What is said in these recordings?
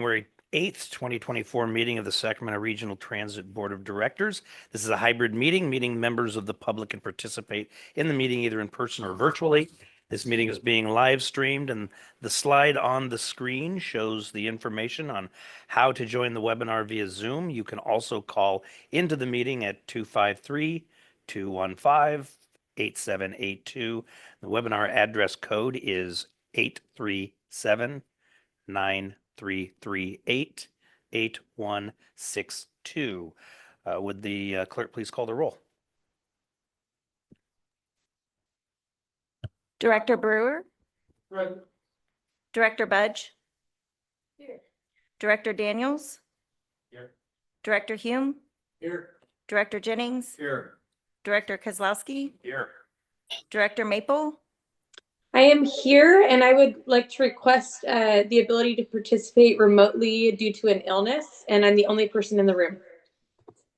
January 8th, 2024 meeting of the Sacramento Regional Transit Board of Directors. This is a hybrid meeting members of the public can participate in the meeting either in person or virtually. This meeting is being live streamed, and the slide on the screen shows the information on how to join the webinar via Zoom. You can also call into the meeting at 253-215-8782. The webinar address code is 837-933-8162. Would the clerk please call the roll? Director Brewer. Right. Director Budge. Here. Director Daniels. Here. Director Hume. Here. Director Jennings. Here. Director Kozlowski. Here. Director Maple. I am here and I would like to request the ability to participate remotely due to an illness, and I'm the only person in the room.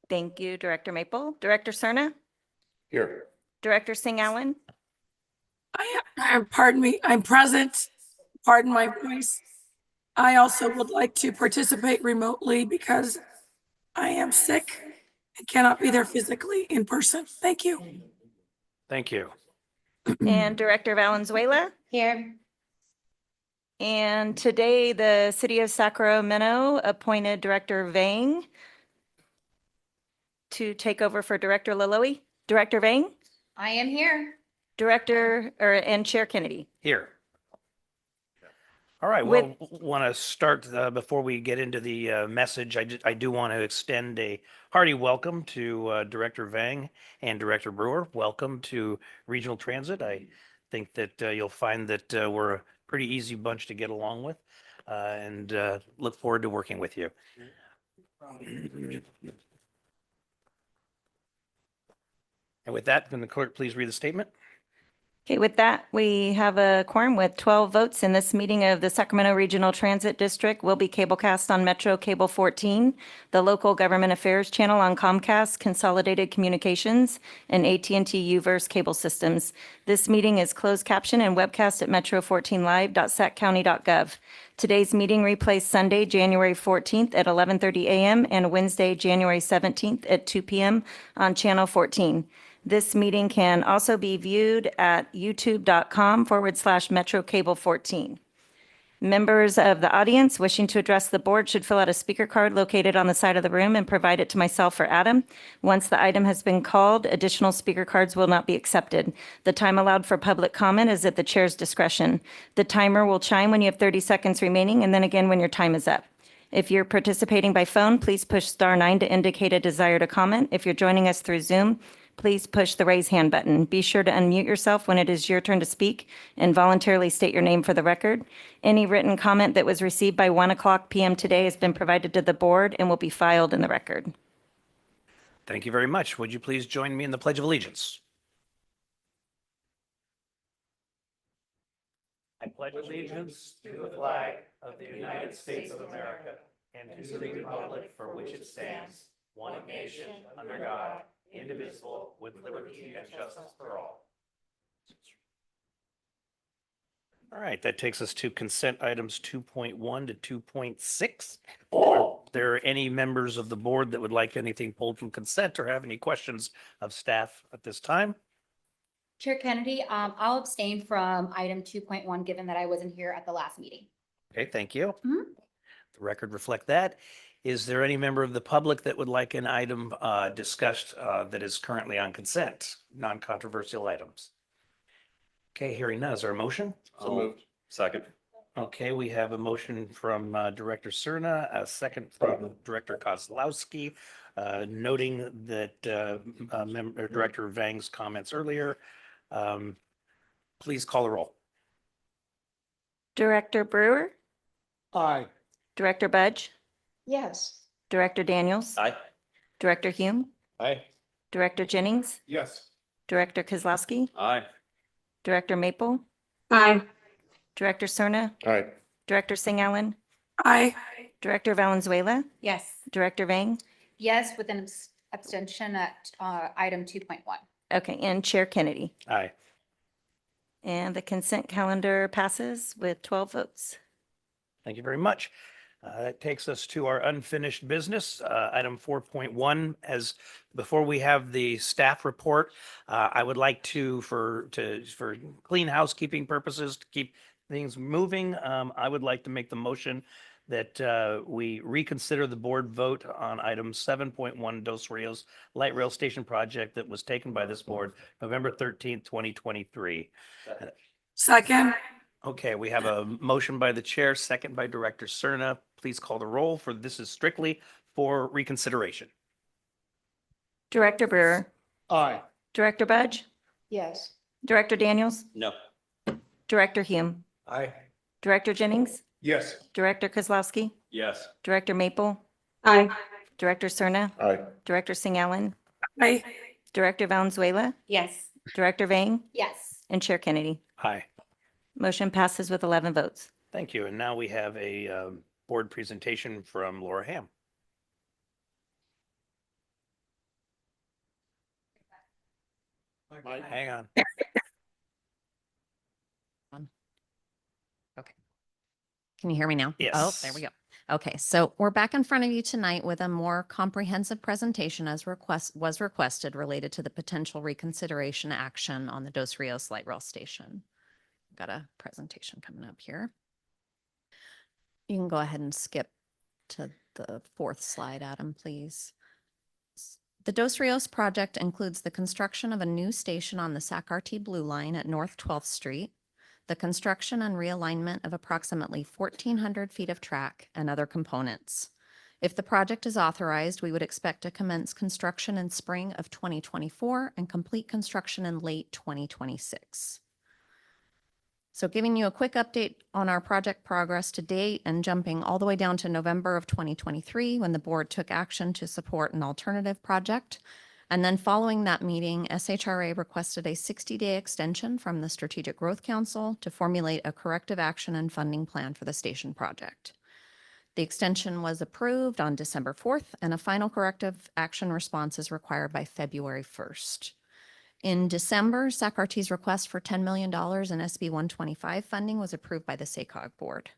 Thank you, Director Maple. Director Cerna. Here. Director Singh Allen. Pardon me, I'm present. Pardon my voice. I also would like to participate remotely because I am sick and cannot be there physically in person. Thank you. Thank you. And Director Valenzuela. Here. And today, the City of Sacramento appointed Director Vang to take over for Director Laloe. Director Vang, I am here. and Chair Kennedy. Here. All right, well, want to start before we get into the message. I do want to extend a hearty welcome to Director Vang and Director Brewer. Welcome to Regional Transit. I think that you'll find that we're a pretty easy bunch to get along with, and look forward to working with you. And with that, can the clerk please read the statement? Okay, with that, we have a quorum with 12 votes, and this meeting of the Sacramento Regional Transit District will be cablecast on Metro Cable 14, the local government affairs channel on Comcast, Consolidated Communications, and AT&T Uverse cable systems. This meeting is closed caption and webcast at metro14live.saccounty.gov. Today's meeting replays Sunday, January 14th at 11:30 a.m. and Wednesday, January 17th at 2 p.m. on Channel 14. This meeting can also be viewed at youtube.com/Metro Cable 14. Members of the audience wishing to address the board should fill out a speaker card located on the side of the room and provide it to myself or Adam. Once the item has been called, additional speaker cards will not be accepted. The time allowed for public comment is at the chair's discretion. The timer will chime when you have 30 seconds remaining, and then again when your time is up. If you're participating by phone, please push *9 to indicate a desire to comment. If you're joining us through Zoom, please push the raise hand button. Be sure to unmute yourself when it is your turn to speak and voluntarily state your name for the record. Any written comment that was received by 1:00 p.m. today has been provided to the board and will be filed in the record. Thank you very much. Would you please join me in the Pledge of Allegiance? I pledge allegiance to the flag of the United States of America and to the republic for which it stands, one nation, under God, indivisible, with liberty and justice for all. All right, that takes us to consent items 2.1 to 2.6. Are there any members of the board that would like anything pulled from consent or have any questions of staff at this time? Chair Kennedy, I'll abstain from item 2.1, given that I wasn't here at the last meeting. Okay, thank you. Mhm. The record reflect that. Is there any member of the public that would like an item discussed that is currently on consent, non-controversial items? Okay, hearing none, is there a motion? So moved. Second. Okay, we have a motion from Director Cerna, a second from Director Kozlowski, noting that Director Vang's comments earlier. Please call the roll. Director Brewer, Aye. Director Budge, Yes. Director Daniels, Aye. Director Hume, Aye. Director Jennings, Yes. Director Kozlowski, Aye. Director Maple, Aye. Director Cerna, Aye. Director Singh Allen, Aye. Director Valenzuela, Yes. Director Vang. Yes, with an abstention at item 2.1. Okay, and Chair Kennedy. Aye. And the consent calendar passes with 12 votes. Thank you very much. That takes us to our unfinished business, item 4.1. As before we have the staff report, I would like for clean housekeeping purposes, to keep things moving, I would like to make the motion that we reconsider the board vote on item 7.1 Dos Rios Light Rail Station project that was taken by this board November 13th, 2023. Second. Okay, we have a motion by the chair, second by Director Cerna. Please call the roll, for this is strictly for reconsideration. Director Brewer, Aye. Director Budge, Yes. Director Daniels, No. Director Hume, Aye. Director Jennings, Yes. Director Kozlowski, Yes. Director Maple, Aye. Director Cerna, Aye. Director Singh Allen, Aye. Director Valenzuela, Yes. Director Vang, Yes. and Chair Kennedy. Aye. Motion passes with 11 votes. Thank you. And now we have a board presentation from Laura Ham. Hang on. Can you hear me now? Yes. Oh, there we go. Okay, so we're back in front of you tonight with a more comprehensive presentation as was requested related to the potential reconsideration action on the Dos Rios Light Rail Station. Got a presentation coming up here. You can go ahead and skip to the fourth slide, Adam, please. The Dos Rios project includes the construction of a new station on the SAC-RT Blue Line at North 12th Street, the construction and realignment of approximately 1,400 feet of track and other components. If the project is authorized, we would expect to commence construction in spring of 2024 and complete construction in late 2026. So giving you a quick update on our project progress to date and jumping all the way down to November of 2023 when the board took action to support an alternative project. And then following that meeting, SHRA requested a 60-day extension from the Strategic Growth Council to formulate a corrective action and funding plan for the station project. The extension was approved on December 4th, and a final corrective action response is required by February 1st. In December, SAC-RT's request for $10 million in SB 125 funding was approved by the SACOG board.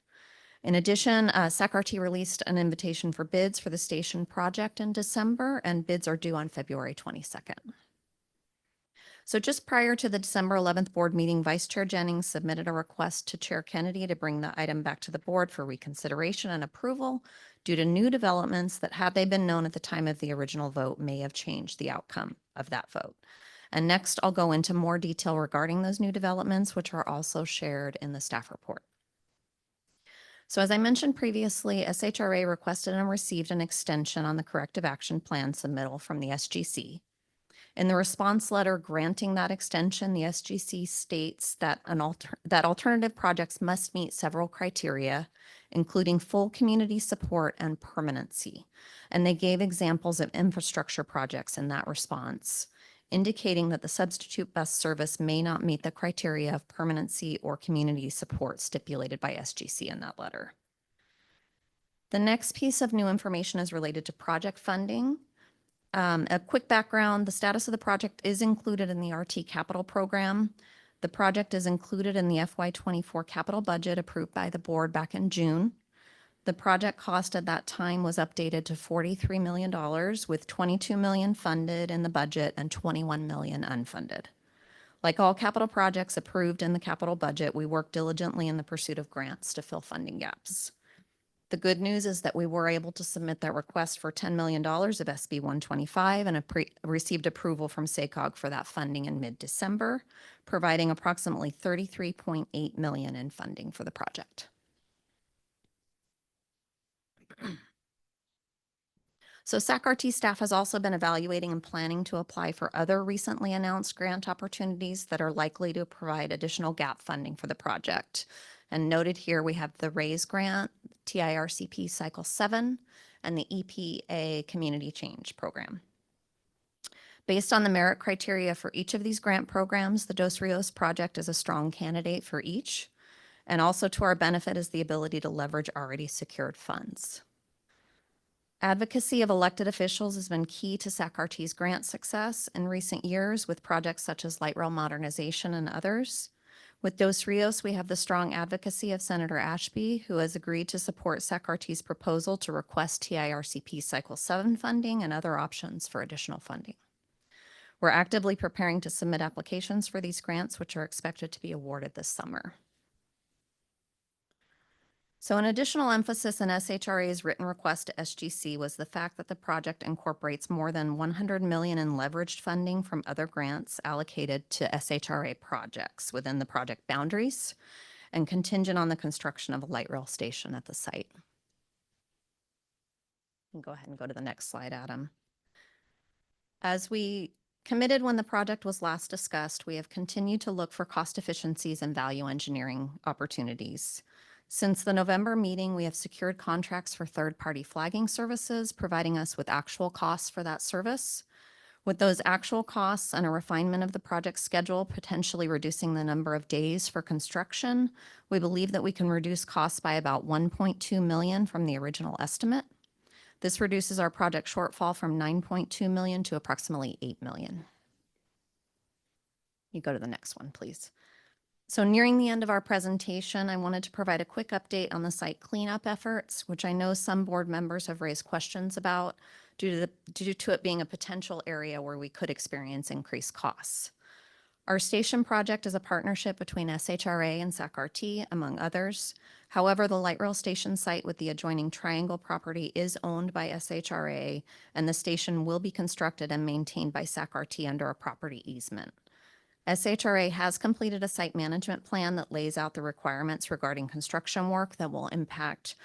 In addition, SAC-RT released an invitation for bids for the station project in December, and bids are due on February 22nd. So just prior to the December 11th board meeting, Vice Chair Jennings submitted a request to Chair Kennedy to bring the item back to the board for reconsideration and approval due to new developments that, had they been known at the time of the original vote, may have changed the outcome of that vote. And next, I'll go into more detail regarding those new developments, which are also shared in the staff report. So as I mentioned previously, SHRA requested and received an extension on the corrective action plan submittal from the SGC. In the response letter granting that extension, the SGC states that that alternative projects must meet several criteria, including full community support and permanency. And they gave examples of infrastructure projects in that response, indicating that the substitute bus service may not meet the criteria of permanency or community support stipulated by SGC in that letter. The next piece of new information is related to project funding. A quick background, the status of the project is included in the RT capital program. The project is included in the FY24 capital budget approved by the board back in June. The project cost at that time was updated to $43 million, with $22 million funded in the budget and $21 million unfunded. Like all capital projects approved in the capital budget, we worked diligently in the pursuit of grants to fill funding gaps. The good news is that we were able to submit that request for $10 million of SB 125 and received approval from SACOG for that funding in mid-December, providing approximately $33.8 million in funding for the project. So SAC-RT staff has also been evaluating and planning to apply for other recently announced grant opportunities that are likely to provide additional gap funding for the project. And noted here, we have the RAISE grant, TIRCP Cycle 7, and the EPA Community Change Program. Based on the merit criteria for each of these grant programs, the Dos Rios project is a strong candidate for each. And also to our benefit is the ability to leverage already secured funds. Advocacy of elected officials has been key to SAC-RT's grant success in recent years with projects such as light rail modernization and others. With Dos Rios, we have the strong advocacy of Senator Ashby, who has agreed to support SACRT's proposal to request TIRCP Cycle 7 funding and other options for additional funding. We're actively preparing to submit applications for these grants, which are expected to be awarded this summer. So an additional emphasis in SHRA's written request to SGC was the fact that the project incorporates more than $100 million in leveraged funding from other grants allocated to SHRA projects within the project boundaries and contingent on the construction of a light rail station at the site. You can go ahead and go to the next slide, Adam. As we committed when the project was last discussed, we have continued to look for cost efficiencies and value engineering opportunities. Since the November meeting, we have secured contracts for third-party flagging services, providing us with actual costs for that service. With those actual costs and a refinement of the project schedule, potentially reducing the number of days for construction, we believe that we can reduce costs by about $1.2 million from the original estimate. This reduces our project shortfall from $9.2 million to approximately $8 million. You go to the next one, please. So nearing the end of our presentation, I wanted to provide a quick update on the site cleanup efforts, which I know some board members have raised questions about due to it being a potential area where we could experience increased costs. Our station project is a partnership between SHRA and SACRT, among others. However, the light rail station site with the adjoining Triangle property is owned by SHRA, and the station will be constructed and maintained by SACRT under a property easement. SHRA has completed a site management plan that lays out the requirements regarding construction work that will impact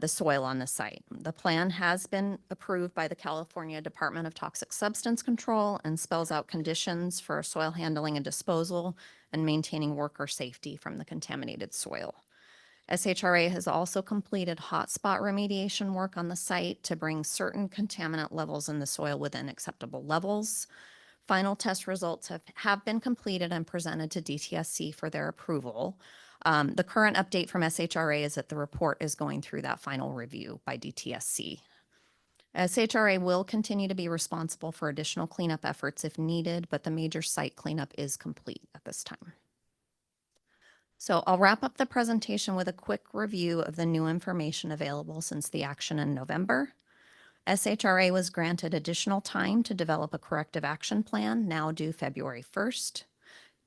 the soil on the site. The plan has been approved by the California Department of Toxic Substance Control and spells out conditions for soil handling and disposal and maintaining worker safety from the contaminated soil. SHRA has also completed hotspot remediation work on the site to bring certain contaminant levels in the soil within acceptable levels. Final test results have been completed and presented to DTSC for their approval. The current update from SHRA is that the report is going through that final review by DTSC. SHRA will continue to be responsible for additional cleanup efforts if needed, but the major site cleanup is complete at this time. So I'll wrap up the presentation with a quick review of the new information available since the action in November. SHRA was granted additional time to develop a corrective action plan, now due February 1st.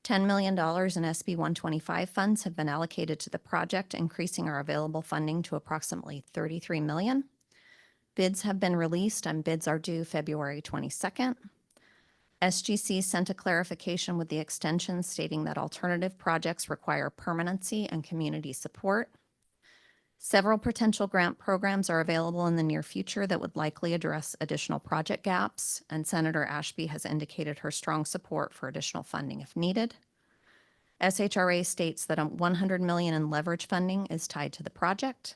$10 million in SB 125 funds have been allocated to the project, increasing our available funding to approximately $33 million. Bids have been released and bids are due February 22nd. SGC sent a clarification with the extension stating that alternative projects require permanency and community support. Several potential grant programs are available in the near future that would likely address additional project gaps, and Senator Ashby has indicated her strong support for additional funding if needed. SHRA states that $100 million in leverage funding is tied to the project,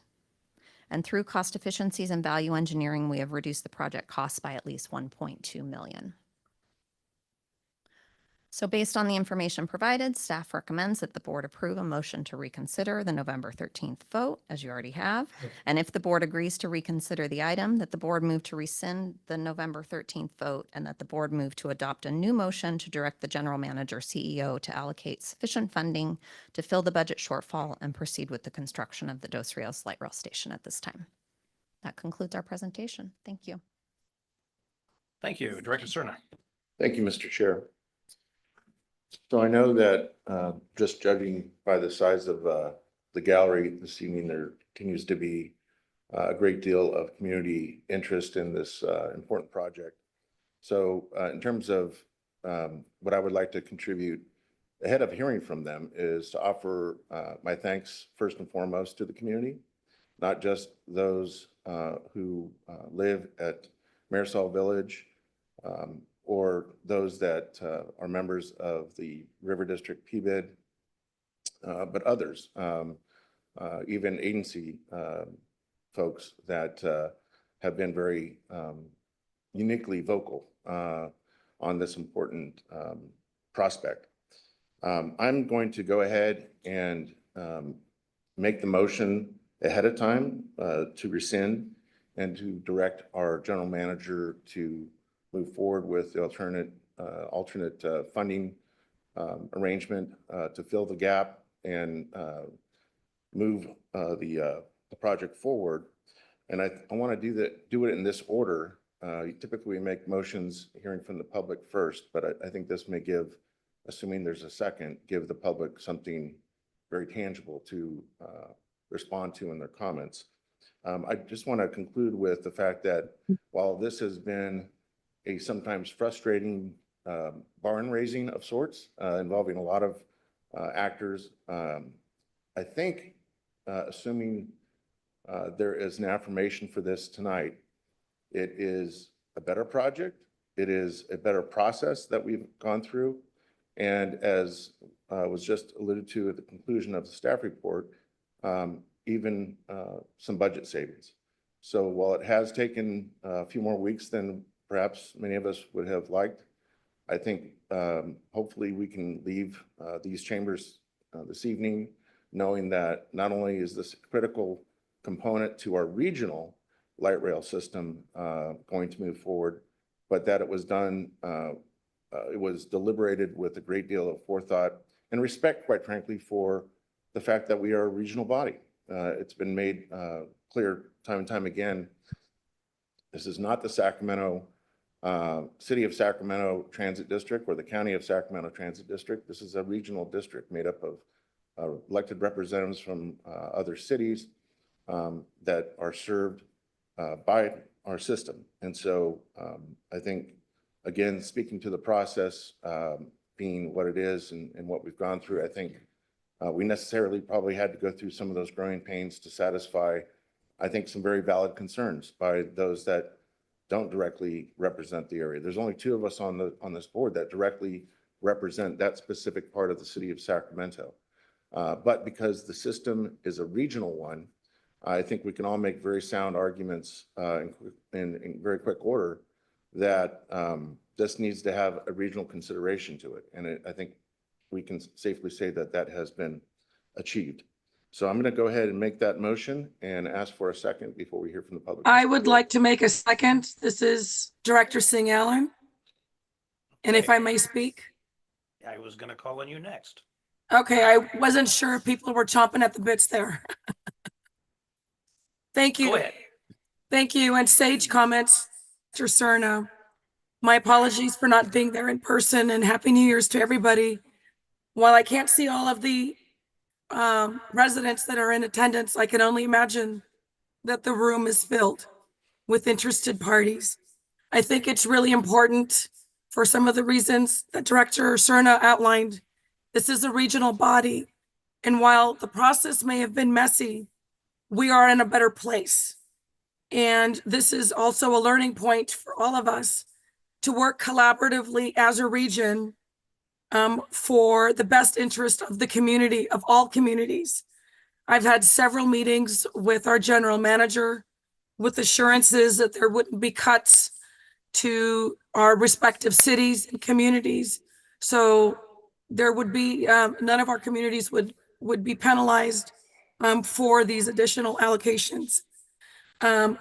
and through cost efficiencies and value engineering, we have reduced the project costs by at least $1.2 million. So based on the information provided, staff recommends that the board approve a motion to reconsider the November 13th vote, as you already have. And if the board agrees to reconsider the item, that the board move to rescind the November 13th vote and that the board move to adopt a new motion to direct the general manager CEO to allocate sufficient funding to fill the budget shortfall and proceed with the construction of the Dos Rios light rail station at this time. That concludes our presentation. Thank you. Thank you. Director Cerna. Thank you, Mr. Chair. So I know that just judging by the size of the gallery this evening, there continues to be a great deal of community interest in this important project. So in terms of what I would like to contribute ahead of hearing from them is to offer my thanks first and foremost to the community, not just those who live at Marisol Village, or those that are members of the River District PBID, but others, even agency folks that have been very uniquely vocal on this important prospect. I'm going to go ahead and make the motion ahead of time to rescind and to direct our general manager to move forward with the alternate funding arrangement to fill the gap and move the project forward. And I want to do it in this order. Typically, we make motions hearing from the public first, but I think this may give, assuming there's a second, give the public something very tangible to respond to in their comments. I just want to conclude with the fact that while this has been a sometimes frustrating barn raising of sorts, involving a lot of actors, I think assuming there is an affirmation for this tonight, it is a better project. It is a better process that we've gone through. And as was just alluded to at the conclusion of the staff report, even some budget savings. So while it has taken a few more weeks than perhaps many of us would have liked, I think hopefully we can leave these chambers this evening knowing that not only is this a critical component to our regional light rail system going to move forward, but that it was done, it was deliberated with a great deal of forethought and respect, quite frankly, for the fact that we are a regional body. It's been made clear time and time again, this is not the Sacramento, City of Sacramento Transit District or the County of Sacramento Transit District. This is a regional district made up of elected representatives from other cities that are served by our system. And so I think, again, speaking to the process being what it is and what we've gone through, I think we necessarily probably had to go through some of those growing pains to satisfy, I think, some very valid concerns by those that don't directly represent the area. There's only two of us on this board that directly represent that specific part of the city of Sacramento. But because the system is a regional one, I think we can all make very sound arguments in very quick order that this needs to have a regional consideration to it. And I think we can safely say that that has been achieved. So I'm going to go ahead and make that motion and ask for a second before we hear from the public. I would like to make a second. This is Director Singh Allen. And if I may speak. I was going to call on you next. Okay, I wasn't sure if people were chomping at the bits there. Thank you. Go ahead. Thank you. And sage comments, Mr. Cerna. My apologies for not being there in person, and Happy New Year's to everybody. While I can't see all of the residents that are in attendance, I can only imagine that the room is filled with interested parties. I think it's really important for some of the reasons that Director Cerna outlined. This is a regional body, and while the process may have been messy, we are in a better place. And this is also a learning point for all of us to work collaboratively as a region for the best interest of the community, of all communities. I've had several meetings with our general manager with assurances that there wouldn't be cuts to our respective cities and communities. So there would be, none of our communities would be penalized for these additional allocations.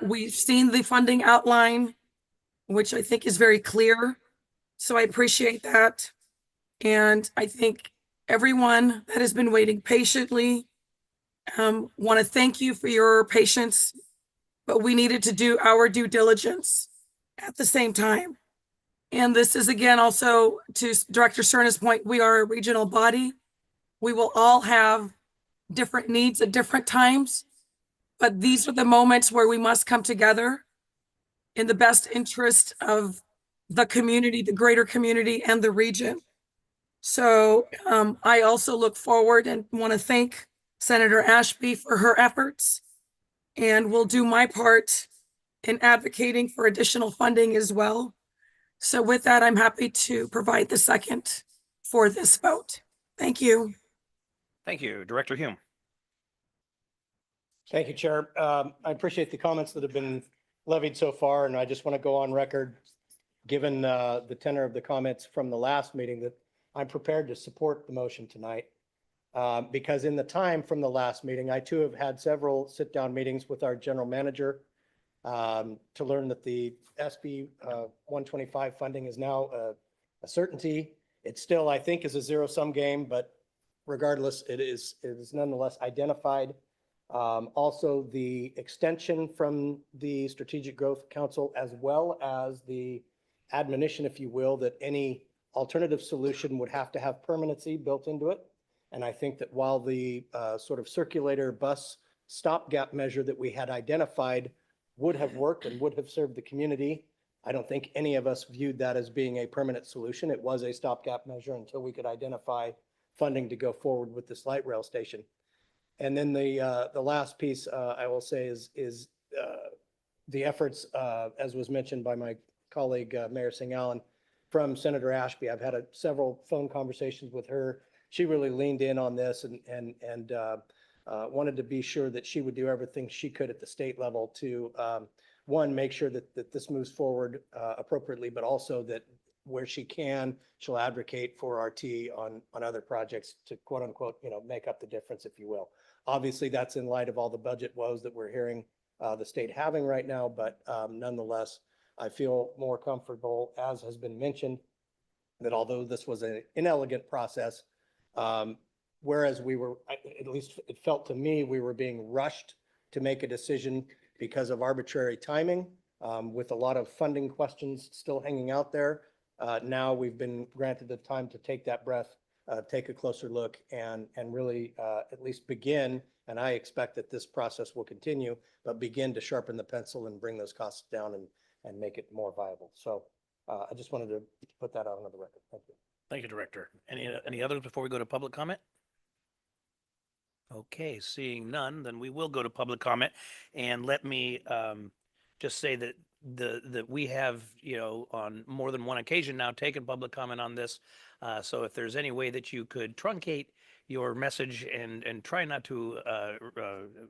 We've seen the funding outline, which I think is very clear. So I appreciate that. And I think everyone that has been waiting patiently, want to thank you for your patience, but we needed to do our due diligence at the same time. And this is, again, also to Director Cerna's point, we are a regional body. We will all have different needs at different times, but these are the moments where we must come together in the best interest of the community, the greater community, and the region. So I also look forward and want to thank Senator Ashby for her efforts, and will do my part in advocating for additional funding as well. So with that, I'm happy to provide the second for this vote. Thank you. Thank you. Director Hume. Thank you, Chair. I appreciate the comments that have been levied so far, and I just want to go on record, given the tenor of the comments from the last meeting, that I'm prepared to support the motion tonight. Because in the time from the last meeting, I too have had several sit-down meetings with our general manager to learn that the SB 125 funding is now a certainty. It still, I think, is a zero-sum game, but regardless, it is nonetheless identified. Also, the extension from the Strategic Growth Council, as well as the admonition, if you will, that any alternative solution would have to have permanency built into it. And I think that while the sort of circulator bus stopgap measure that we had identified would have worked and would have served the community, I don't think any of us viewed that as being a permanent solution. It was a stopgap measure until we could identify funding to go forward with this light rail station. And then the last piece I will say is the efforts, as was mentioned by my colleague, Mayor Singh Allen, from Senator Ashby. I've had several phone conversations with her. She really leaned in on this and wanted to be sure that she would do everything she could at the state level to, one, make sure that this moves forward appropriately, but also that where she can, she'll advocate for RT on other projects to quote unquote, make up the difference, if you will. Obviously, that's in light of all the budget woes that we're hearing the state having right now, but nonetheless, I feel more comfortable, as has been mentioned, that although this was an inelegant process, whereas we were, at least it felt to me, we were being rushed to make a decision because of arbitrary timing, with a lot of funding questions still hanging out there. Now we've been granted the time to take that breath, take a closer look and really at least begin, and I expect that this process will continue, but begin to sharpen the pencil and bring those costs down and make it more viable. So I just wanted to put that out on the record. Thank you. Thank you, Director. Any others before we go to public comment? Okay, seeing none, then we will go to public comment. And let me just say that that we have, on more than one occasion now taken public comment on this. So if there's any way that you could truncate your message and try not to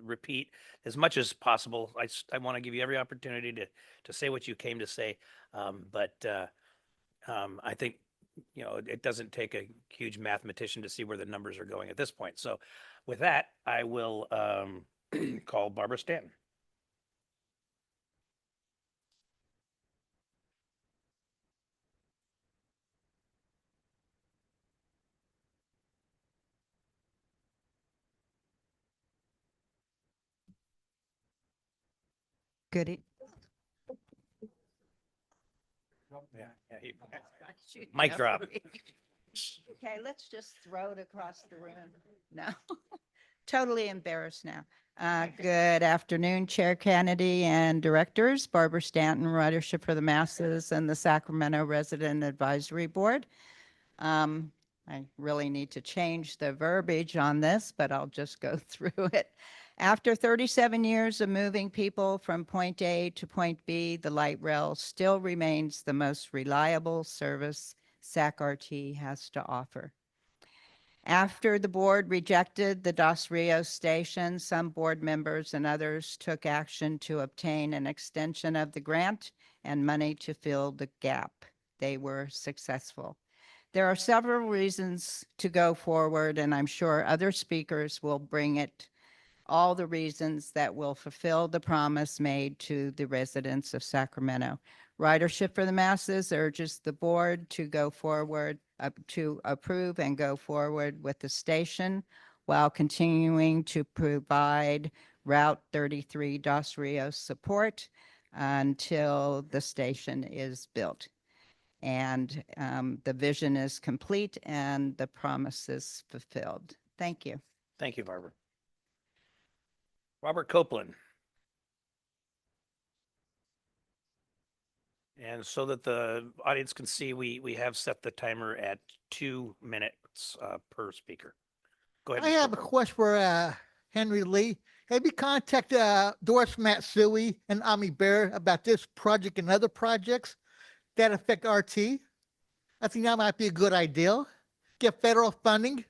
repeat as much as possible, I want to give you every opportunity to say what you came to say. But I think, it doesn't take a huge mathematician to see where the numbers are going at this point. So with that, I will call Barbara Stanton. Good. E- Mic drop. Okay, let's just throw it across the room. No, totally embarrassed now. Good afternoon, Chair Kennedy and directors, Barbara Stanton, Ridership for the Masses and the Sacramento Resident Advisory Board. I really need to change the verbiage on this, but I'll just go through it. After 37 years of moving people from point A to point B, the light rail still remains the most reliable service SAC-RT has to offer. After the board rejected the Dos Rios station, some board members and others took action to obtain an extension of the grant and money to fill the gap. They were successful. There are several reasons to go forward, and I'm sure other speakers will bring it all the reasons that will fulfill the promise made to the residents of Sacramento. Ridership for the Masses urges the board to go forward, to approve and go forward with the station while continuing to provide Route 33 Dos Rios support until the station is built. And the vision is complete and the promise is fulfilled. Thank you. Thank you, Barbara. Robert Copeland. And so that the audience can see, we have set the timer at 2 minutes per speaker. Go ahead. I have a question for Henry Lee. Have you contacted Doris Matsui and Ami Bear about this project and other projects that affect RT? I think that might be a good idea. Get federal funding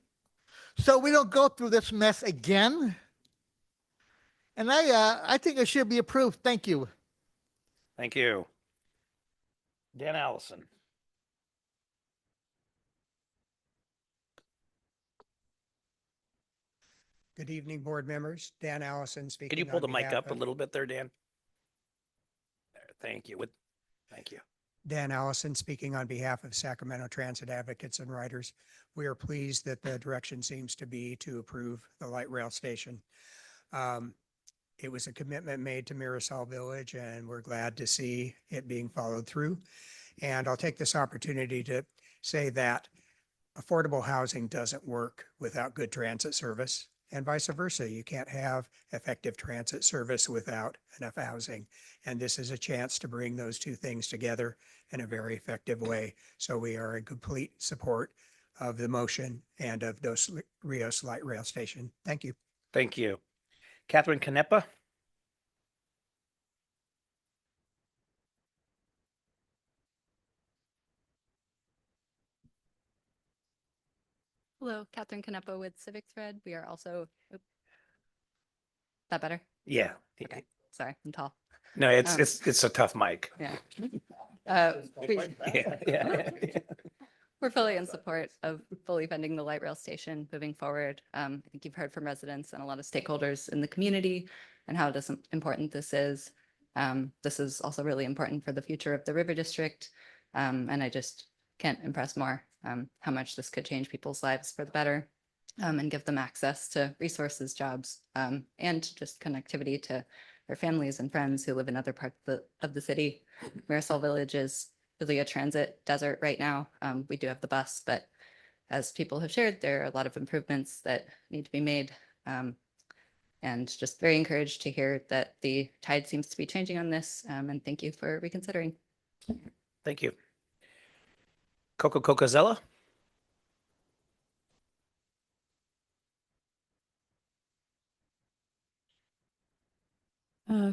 so we don't go through this mess again. And I think it should be approved. Thank you. Thank you. Dan Allison. Good evening, board members. Dan Allison speaking. Could you pull on the mic behalf up a of little bit there, Dan? There, thank you. Thank you. Dan Allison, speaking on behalf of Sacramento Transit Advocates and Riders. We are pleased that the direction seems to be to approve the light rail station. It was a commitment made to Mirasol Village, and we're glad to see it being followed through. And I'll take this opportunity to say that affordable housing doesn't work without good transit service, and vice versa. You can't have effective transit service without enough housing. And this is a chance to bring those two things together in a very effective way. So we are in complete support of the motion and of Dos Rios Light Rail Station. Thank you. Thank you. Catherine Canepa? Hello, Catherine Canepa with Civic Thread. We are also, that better? Yeah. Okay, sorry, I'm tall. No, it's a tough mic. Yeah. Yeah. We're fully in support of fully funding the light rail station moving forward. I think you've heard from residents and a lot of stakeholders in the community and how important this is. This is also really important for the future of the River District. And I just can't impress more how much this could change people's lives for the better and give them access to resources, jobs, and just connectivity to their families and friends who live in other parts of the city. Mirasol Village is really a transit desert right now. We do have the bus, but as people have shared, there are a lot of improvements that need to be made. And just very encouraged to hear that the tide seems to be changing on this. And thank you for reconsidering. Thank you. Coco Cocazella?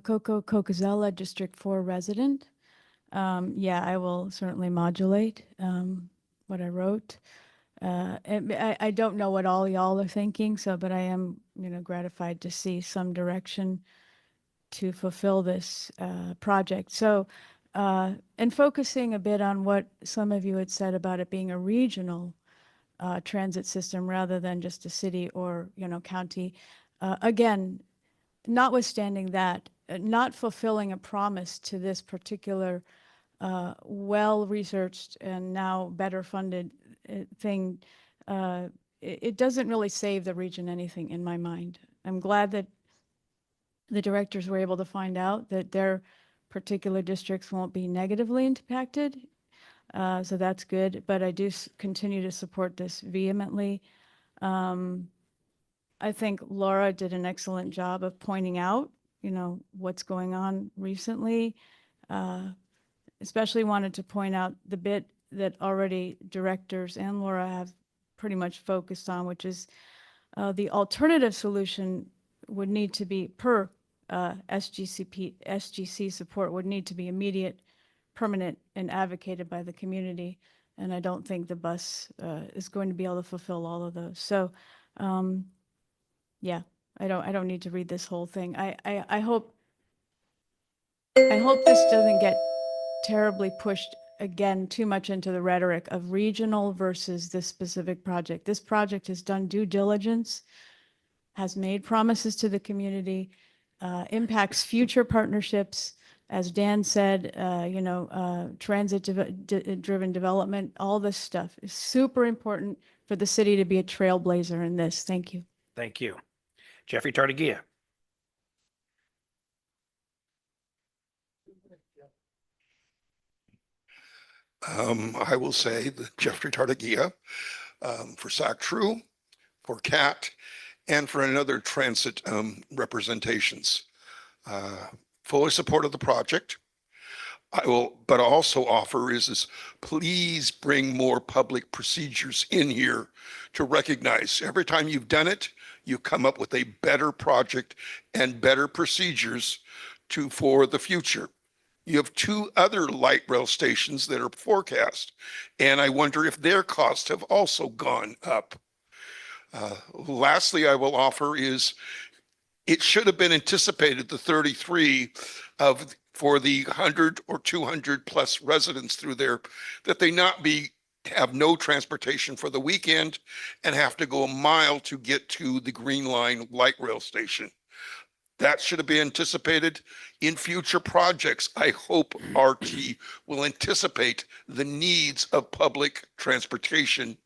Coco Cocazella, District 4 resident. Yeah, I will certainly modulate what I wrote. And I don't know what all y'all are thinking, but I am, gratified to see some direction to fulfill this project. So, and focusing a bit on what some of you had said about it being a regional transit system rather than just a city or, county. Again, notwithstanding that, not fulfilling a promise to this particular well-researched and now better funded thing, it doesn't really save the region anything in my mind. I'm glad that the directors were able to find out that their particular districts won't be negatively impacted. So that's good, but I do continue to support this vehemently. I think Laura did an excellent job of pointing out, what's going on recently. Especially wanted to point out the bit that already directors and Laura have pretty much focused on, which is the alternative solution would need to be per SGC support would need to be immediate, permanent, and advocated by the community. And I don't think the bus is going to be able to fulfill all of those. So, yeah, I don't need to read this whole thing. I hope this doesn't get terribly pushed again too much into the rhetoric of regional versus this specific project. This project has done due diligence, has made promises to the community, impacts future partnerships. As Dan said, transit-driven development, all this stuff is super important for the city to be a trailblazer in this. Thank you. Thank you. Jeffrey Tartagia? I will say that Jeffrey Tartagia for SAC True, for CAT, and for another transit representations. Fully support of the project. I will, but also offer is please bring more public procedures in here to recognize every time you've done it, you come up with a better project and better procedures for the future. You have two other light rail stations that are forecast, and I wonder if their costs have also gone up. Lastly, I will offer is it should have been anticipated the 33 for the 100 or 200 plus residents through there, that they not have no transportation for the weekend and have to go a mile to get to the Green Line light rail station. That should have been anticipated in future projects. I hope RT will anticipate the needs of public transportation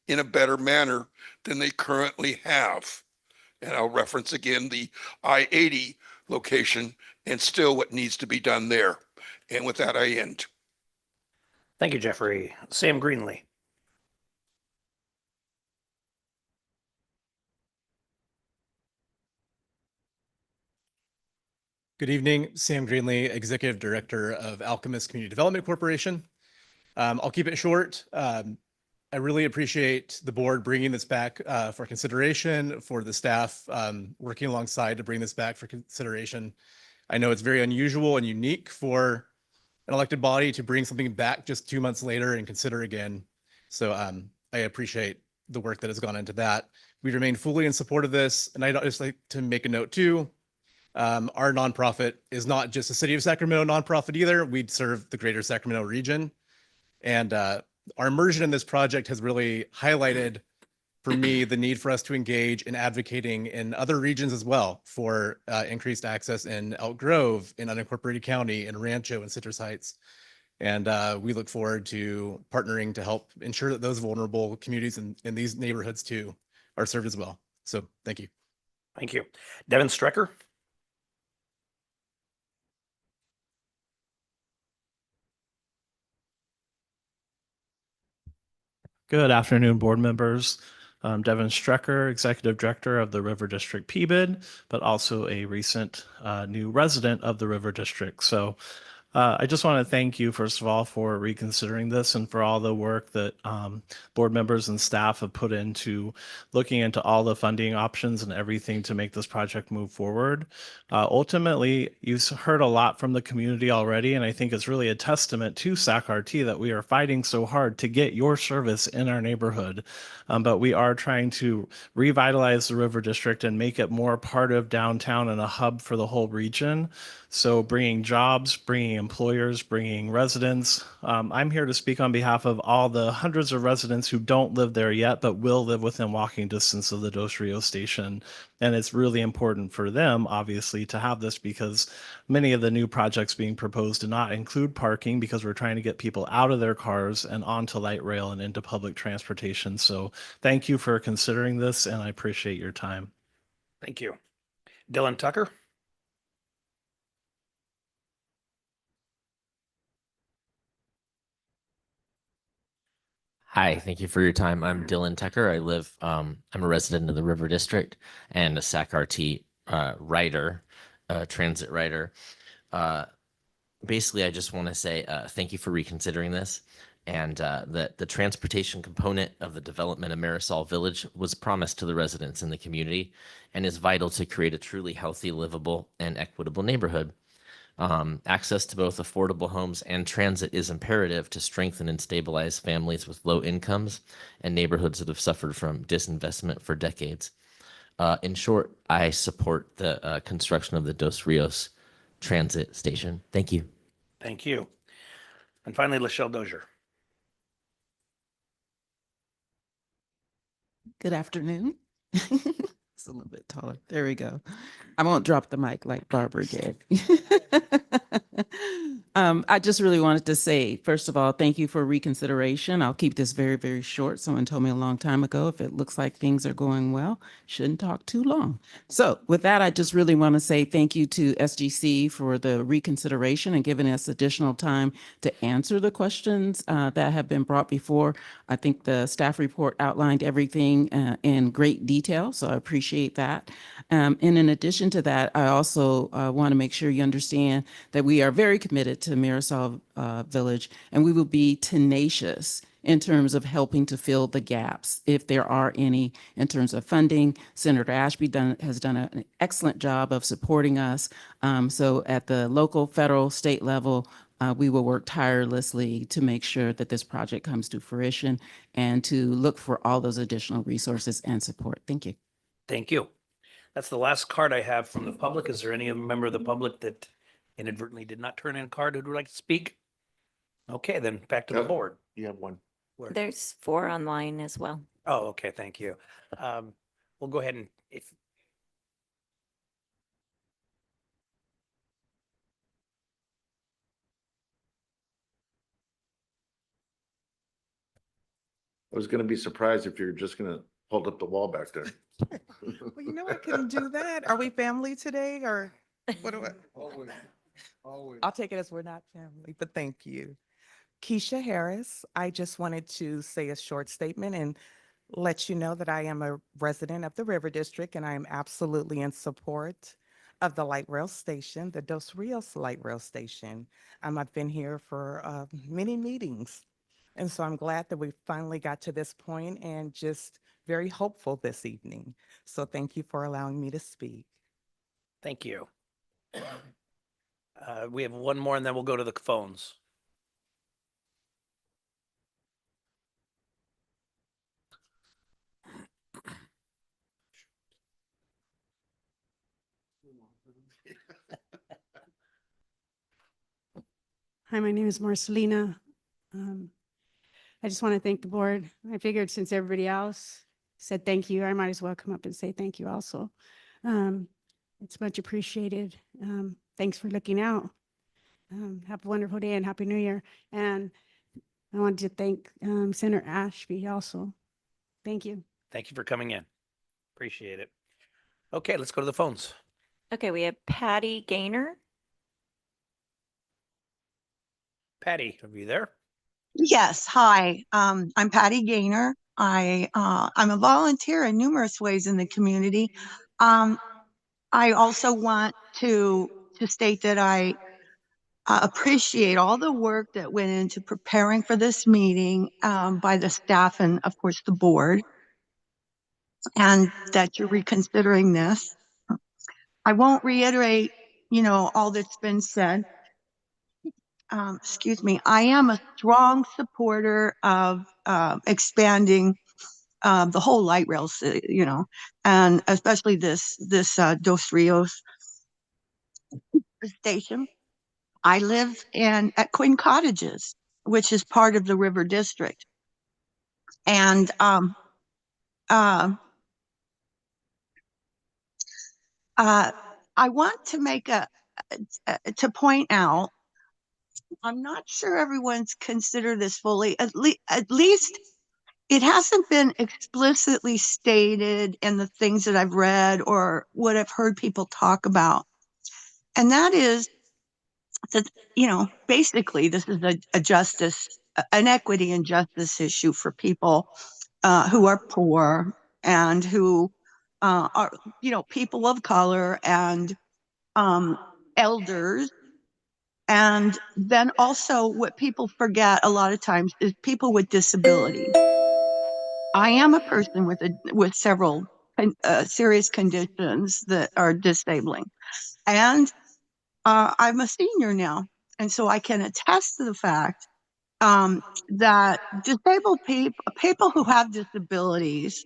in a better manner than they currently have. And I'll reference again the I-80 location and still what needs to be done there. And with that, I end. Thank you, Jeffrey. Sam Greenlee. Good evening, Sam Greenlee, Executive Director of Alchemist Community Development Corporation. I'll keep it short. I really appreciate the board bringing this back for consideration, for the staff working alongside to bring this back for consideration. I know it's very unusual and unique for an elected body to bring something back just 2 months later and consider again. So I appreciate the work that has gone into that. We remain fully in support of this. And I'd just like to make a note too. Our nonprofit is not just a City of Sacramento nonprofit either. We serve the greater Sacramento region. And our immersion in this project has really highlighted for me the need for us to engage in advocating in other regions as well for increased access in Elk Grove, in unincorporated county, in Rancho and Citrus Heights. And we look forward to partnering to help ensure that those vulnerable communities in these neighborhoods too are served as well. So thank you. Thank you. Devin Strecker. Good afternoon, board members. I'm Devin Strecker, Executive Director of the River District PBID, but also a recent new resident of the River District. So I just want to thank you, first of all, for reconsidering this and for all the work that board members and staff have put into looking into all the funding options and everything to make this project move forward. Ultimately, you've heard a lot from the community already, and I think it's really a testament to SAC-RT that we are fighting so hard to get your service in our neighborhood. But we are trying to revitalize the River District and make it more part of downtown and a hub for the whole region. So bringing jobs, bringing employers, bringing residents. I'm here to speak on behalf of all the hundreds of residents who don't live there yet, but will live within walking distance of the Dos Rios station. And it's really important for them, obviously, to have this because many of the new projects being proposed do not include parking because we're trying to get people out of their cars and onto light rail and into public transportation. So thank you for considering this, and I appreciate your time. Thank you. Dylan Tucker. Hi, thank you for your time. I'm Dylan Tucker. I'm a resident of the River District and a SAC-RT writer, transit writer. Basically, I just want to say thank you for reconsidering this. And that the transportation component of the development of Marisol Village was promised to the residents in the community and is vital to create a truly healthy, livable, and equitable neighborhood. Access to both affordable homes and transit is imperative to strengthen and stabilize families with low incomes and neighborhoods that have suffered from disinvestment for decades. In short, I support the construction of the Dos Rios transit station. Thank you. Thank you. And finally, Lachelle Dozier. Good afternoon. It's a little bit taller. There we go. I won't drop the mic like Barbara did. I just really wanted to say, first of all, thank you for reconsideration. I'll keep this very, very short. Someone told me a long time ago, if it looks like things are going well, shouldn't talk too long. So with that, I just really want to say thank you to SGC for the reconsideration and giving us additional time to answer the questions that have been brought before. I think the staff report outlined everything in great detail, so I appreciate that. And in addition to that, I also want to make sure you understand that we are very committed to Marisol Village, and we will be tenacious in terms of helping to fill the gaps, if there are any, in terms of funding. Senator Ashby has done an excellent job of supporting us. So at the local, federal, state level, we will work tirelessly to make sure that this project comes to fruition and to look for all those additional resources and support. Thank you. Thank you. That's the last card I have from the public. Is there any member of the public that inadvertently did not turn in a card who would like to speak? Okay, then back to the board. You have one. Where? There's 4 online as well. Oh, okay, thank you. We'll go ahead and I was gonna be surprised if you're just gonna hold up the wall back there. Well, you know, I couldn't do that. Are we family today or what do I? Always, always. I'll take it as we're not family, but thank you. Keisha Harris, I just wanted to say a short statement and let you know that I am a resident of the River District and I am absolutely in support of the light rail station, the Dos Rios light rail station. I've been here for many meetings. And so I'm glad that we finally got to this point and just very hopeful this evening. So thank you for allowing me to speak. Thank you. We have one more and then we'll go to the phones. Hi, my name is Marcelina. I just want to thank the board. I figured since everybody else said thank you, I might as well come up and say thank you also. It's much appreciated. Thanks for looking out. Have a wonderful day and Happy New Year. And I wanted to thank Senator Ashby also. Thank you. Thank you for coming in. Appreciate it. Okay, let's go to the phones. Okay, we have Patty Gaynor. Patty, are you there? Yes, hi. I'm Patty Gaynor. I'm a volunteer in numerous ways in the community. I also want to state that I appreciate all the work that went into preparing for this meeting by the staff and, of course, the board, and that you're reconsidering this. I won't reiterate, all that's been said. Excuse me. I am a strong supporter of expanding the whole light rail, and especially this Dos Rios station. I live at Quinn Cottages, which is part of the River District, and I want to make to point out. I'm not sure everyone's considered this fully. At least it hasn't been explicitly stated in the things that I've read or what I've heard people talk about. And that is that, basically this is a justice, an equity and justice issue for people who are poor and who are, people of color and elders. And then also what people forget a lot of times is people with disabilities. I am a person with several serious conditions that are disabling, and I'm a senior now, and so I can attest to the fact that disabled people who have disabilities,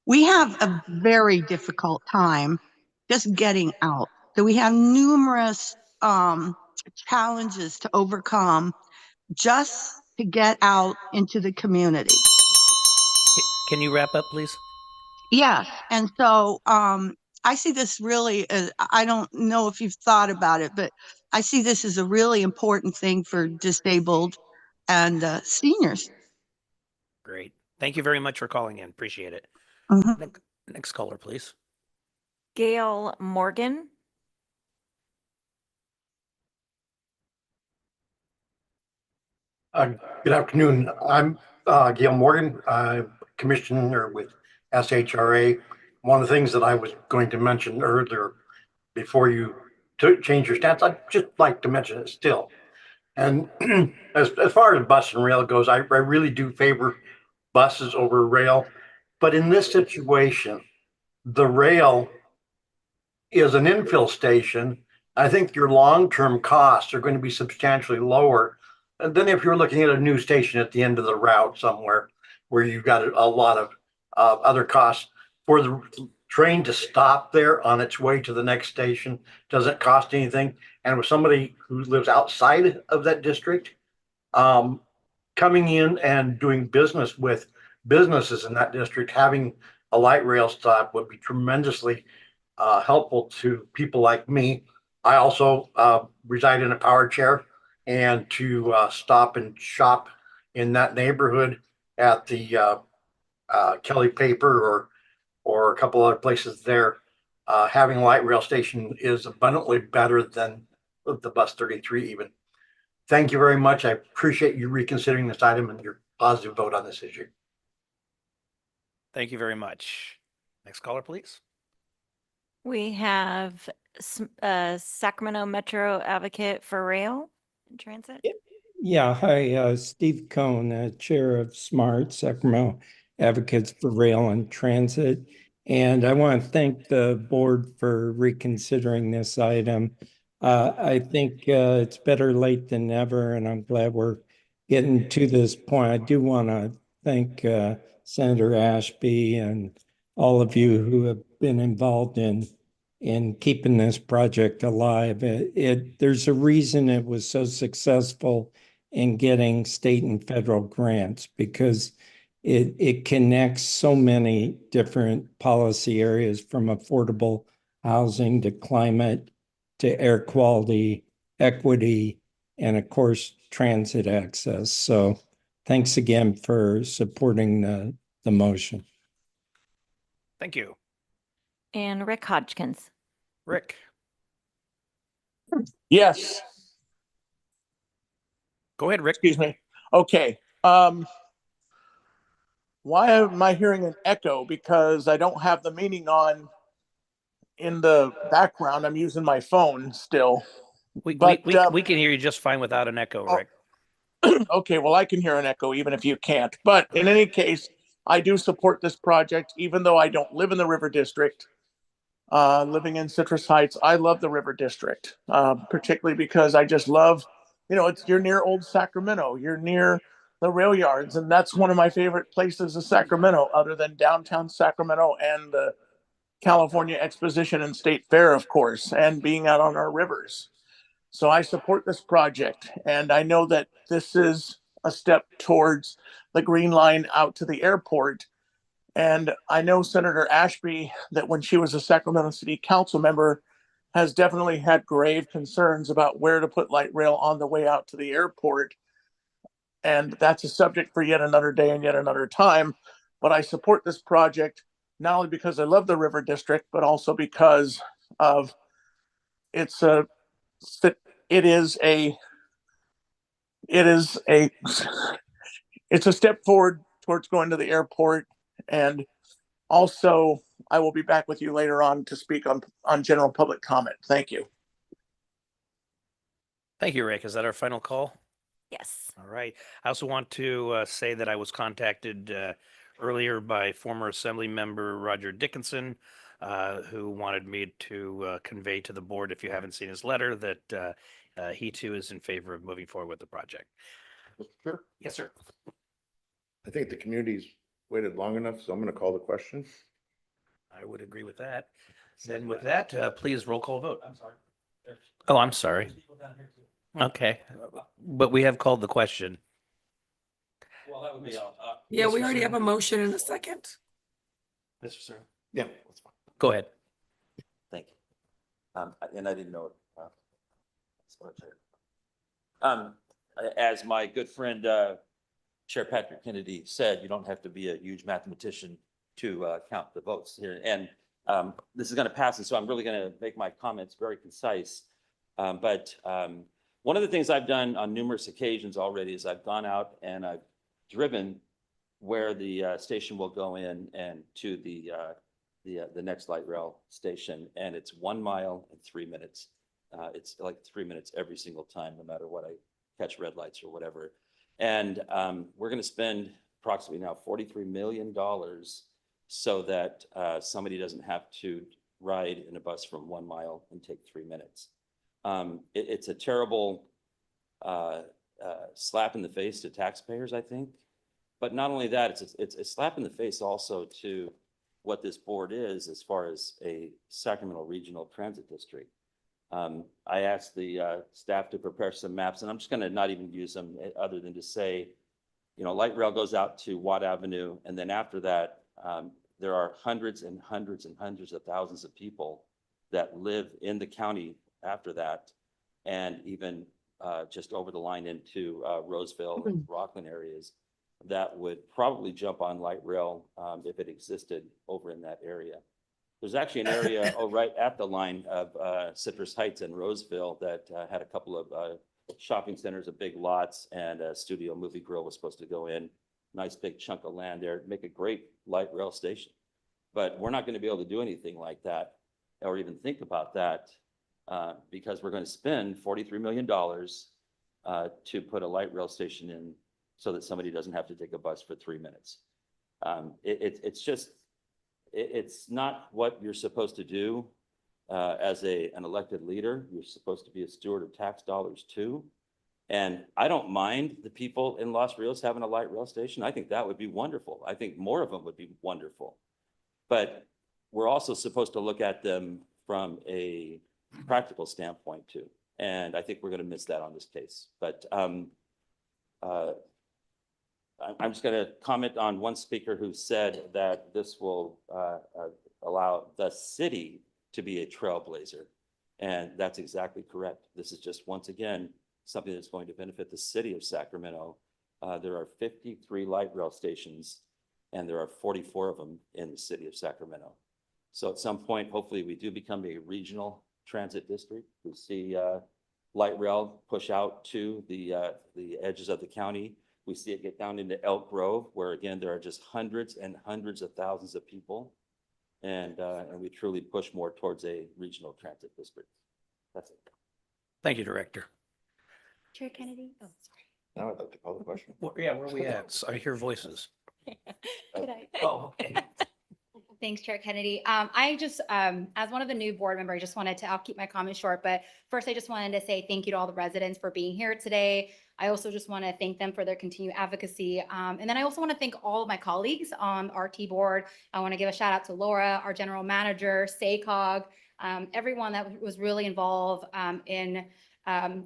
we have a very difficult time just getting out. So we have numerous challenges to overcome just to get out into the community. Can you wrap up, please? Yes. And so I see this really as, I don't know if you've thought about it, but I see this as a really important thing for disabled and seniors. Great. Thank you very much for calling in. Appreciate it. Mhm. Next caller, please. Gail Morgan. Good afternoon. I'm Gail Morgan. I'm commissioner with SHRA. One of the things that I was going to mention earlier before you change your stance, I'd just like to mention it still. And as far as bus and rail goes, I really do favor buses over rail. But in this situation, the rail is an infill station. I think your long-term costs are going to be substantially lower than if you're looking at a new station at the end of the route somewhere where you've got a lot of other costs. For the train to stop there on its way to the next station doesn't cost anything. And with somebody who lives outside of that district, coming in and doing business with businesses in that district, having a light rail stop would be tremendously helpful to people like me. I also reside in a power chair, and to stop and shop in that neighborhood at the Kelly Paper or a couple other places there, having a light rail station is abundantly better than the bus 33 even. Thank you very much. I appreciate you reconsidering this item and your positive vote on this issue. Thank you very much. Next caller, please. We have Sacramento Metro Advocate for Rail and Transit. Yeah, hi, Steve Cohn, Chair of SMART, Sacramento Advocates for Rail and Transit. And I want to thank the board for reconsidering this item. I think it's better late than never, and I'm glad we're getting to this point. I do want to thank Senator Ashby and all of you who have been involved in keeping this project alive. There's a reason it was so successful in getting state and federal grants, because it connects so many different policy areas, from affordable housing to climate to air quality, equity, and of course, transit access. So thanks again for supporting the motion. Thank you. And Rick Hodgkins. Rick. Yes. Go ahead, Rick. Excuse me. Okay. Why am I hearing an echo? Because I don't have the meeting on in the background. I'm using my phone still. We can hear you just fine without an echo, Rick. Okay, well, I can hear an echo even if you can't. But in any case, I do support this project, even though I don't live in the River District. Living in Citrus Heights, I love the River District, particularly because I just love, you're near Old Sacramento, you're near the rail yards, and that's one of my favorite places in Sacramento, other than downtown Sacramento and the California Exposition and State Fair, of course, and being out on our rivers. So I support this project, and I know that this is a step towards the Green Line out to the airport. And I know Senator Ashby, that when she was a Sacramento City Council member, has definitely had grave concerns about where to put light rail on the way out to the airport. And that's a subject for yet another day and yet another time. But I support this project, not only because I love the River District, but also because of it's a step forward towards going to the airport. And also, I will be back with you later on to speak on general public comment. Thank you. Thank you, Rick. Is that our final call? Yes. All right. I also want to say that I was contacted earlier by former Assembly member Roger Dickinson, who wanted me to convey to the board, if you haven't seen his letter, that he too is in favor of moving forward with the project. Sure. Yes, sir. I think the community's waited long enough, so I'm going to call the question. I would agree with that. Then with that, please roll call vote. I'm sorry. Oh, I'm sorry. Okay, but we have called the question. Well, that would be yeah, we already have a motion in a second. Mr. Sir. Yeah, that's fine. Go ahead. Thank you. And I didn't know as my good friend Chair Patrick Kennedy said, you don't have to be a huge mathematician to count the votes here. And this is going to pass, and so I'm really going to make my comments very concise. One of the things I've done on numerous occasions already is I've gone out and I've driven where the station will go in and to the next light rail station, and it's 1 mile and 3 minutes. It's like 3 minutes every single time, no matter what I catch red lights or whatever. And we're going to spend approximately now $43 million so that somebody doesn't have to ride in a bus from 1 mile and take 3 minutes. It's a terrible slap in the face to taxpayers, I think. But not only that, it's a slap in the face also to what this board is as far as a Sacramento Regional Transit District. I asked the staff to prepare some maps, and I'm just going to not even use them other than to say, light rail goes out to Watt Avenue, and then after that, there are hundreds and hundreds and hundreds of thousands of people that live in the county after that, and even just over the line into Roseville and Rockland areas. that would probably jump on light rail if it existed over in that area. There's actually an area right at the line of Citrus Heights and Roseville that had a couple of shopping centers, of big lots, and a studio movie grill was supposed to go in. Nice big chunk of land there, make a great light rail station. But we're not going to be able to do anything like that or even think about that because we're going to spend $43 million to put a light rail station in so that somebody doesn't have to take a bus for 3 minutes. It's not what you're supposed to do as an elected leader. You're supposed to be a steward of tax dollars too. And I don't mind the people in Los Rios having a light rail station. I think that would be wonderful. I think more of them would be wonderful. But we're also supposed to look at them from a practical standpoint too. And I think we're going to miss that on this case. But I'm just going to comment on one speaker who said that this will allow the city to be a trailblazer. And that's exactly correct. This is just, once again, something that's going to benefit the city of Sacramento. There are 53 light rail stations, and there are 44 of them in the city of Sacramento. So at some point, hopefully we do become a regional transit district. We see light rail push out to the edges of the county. We see it get down into Elk Grove, where again, there are just hundreds and hundreds of thousands of people. And we truly push more towards a regional transit district. That's it. Thank you, Director. Chair Kennedy? Oh, sorry. Now I'd like to call the question. Yeah, where are we at? So I hear voices. Could I? Oh, okay. Thanks, Chair Kennedy. I just, as one of the new board members, I just wanted to, I'll keep my comments short, but first I just wanted to say thank you to all the residents for being here today. I also just want to thank them for their continued advocacy. And then I also want to thank all of my colleagues on the RT board. I want to give a shout out to Laura, our general manager, SACOG, everyone that was really involved in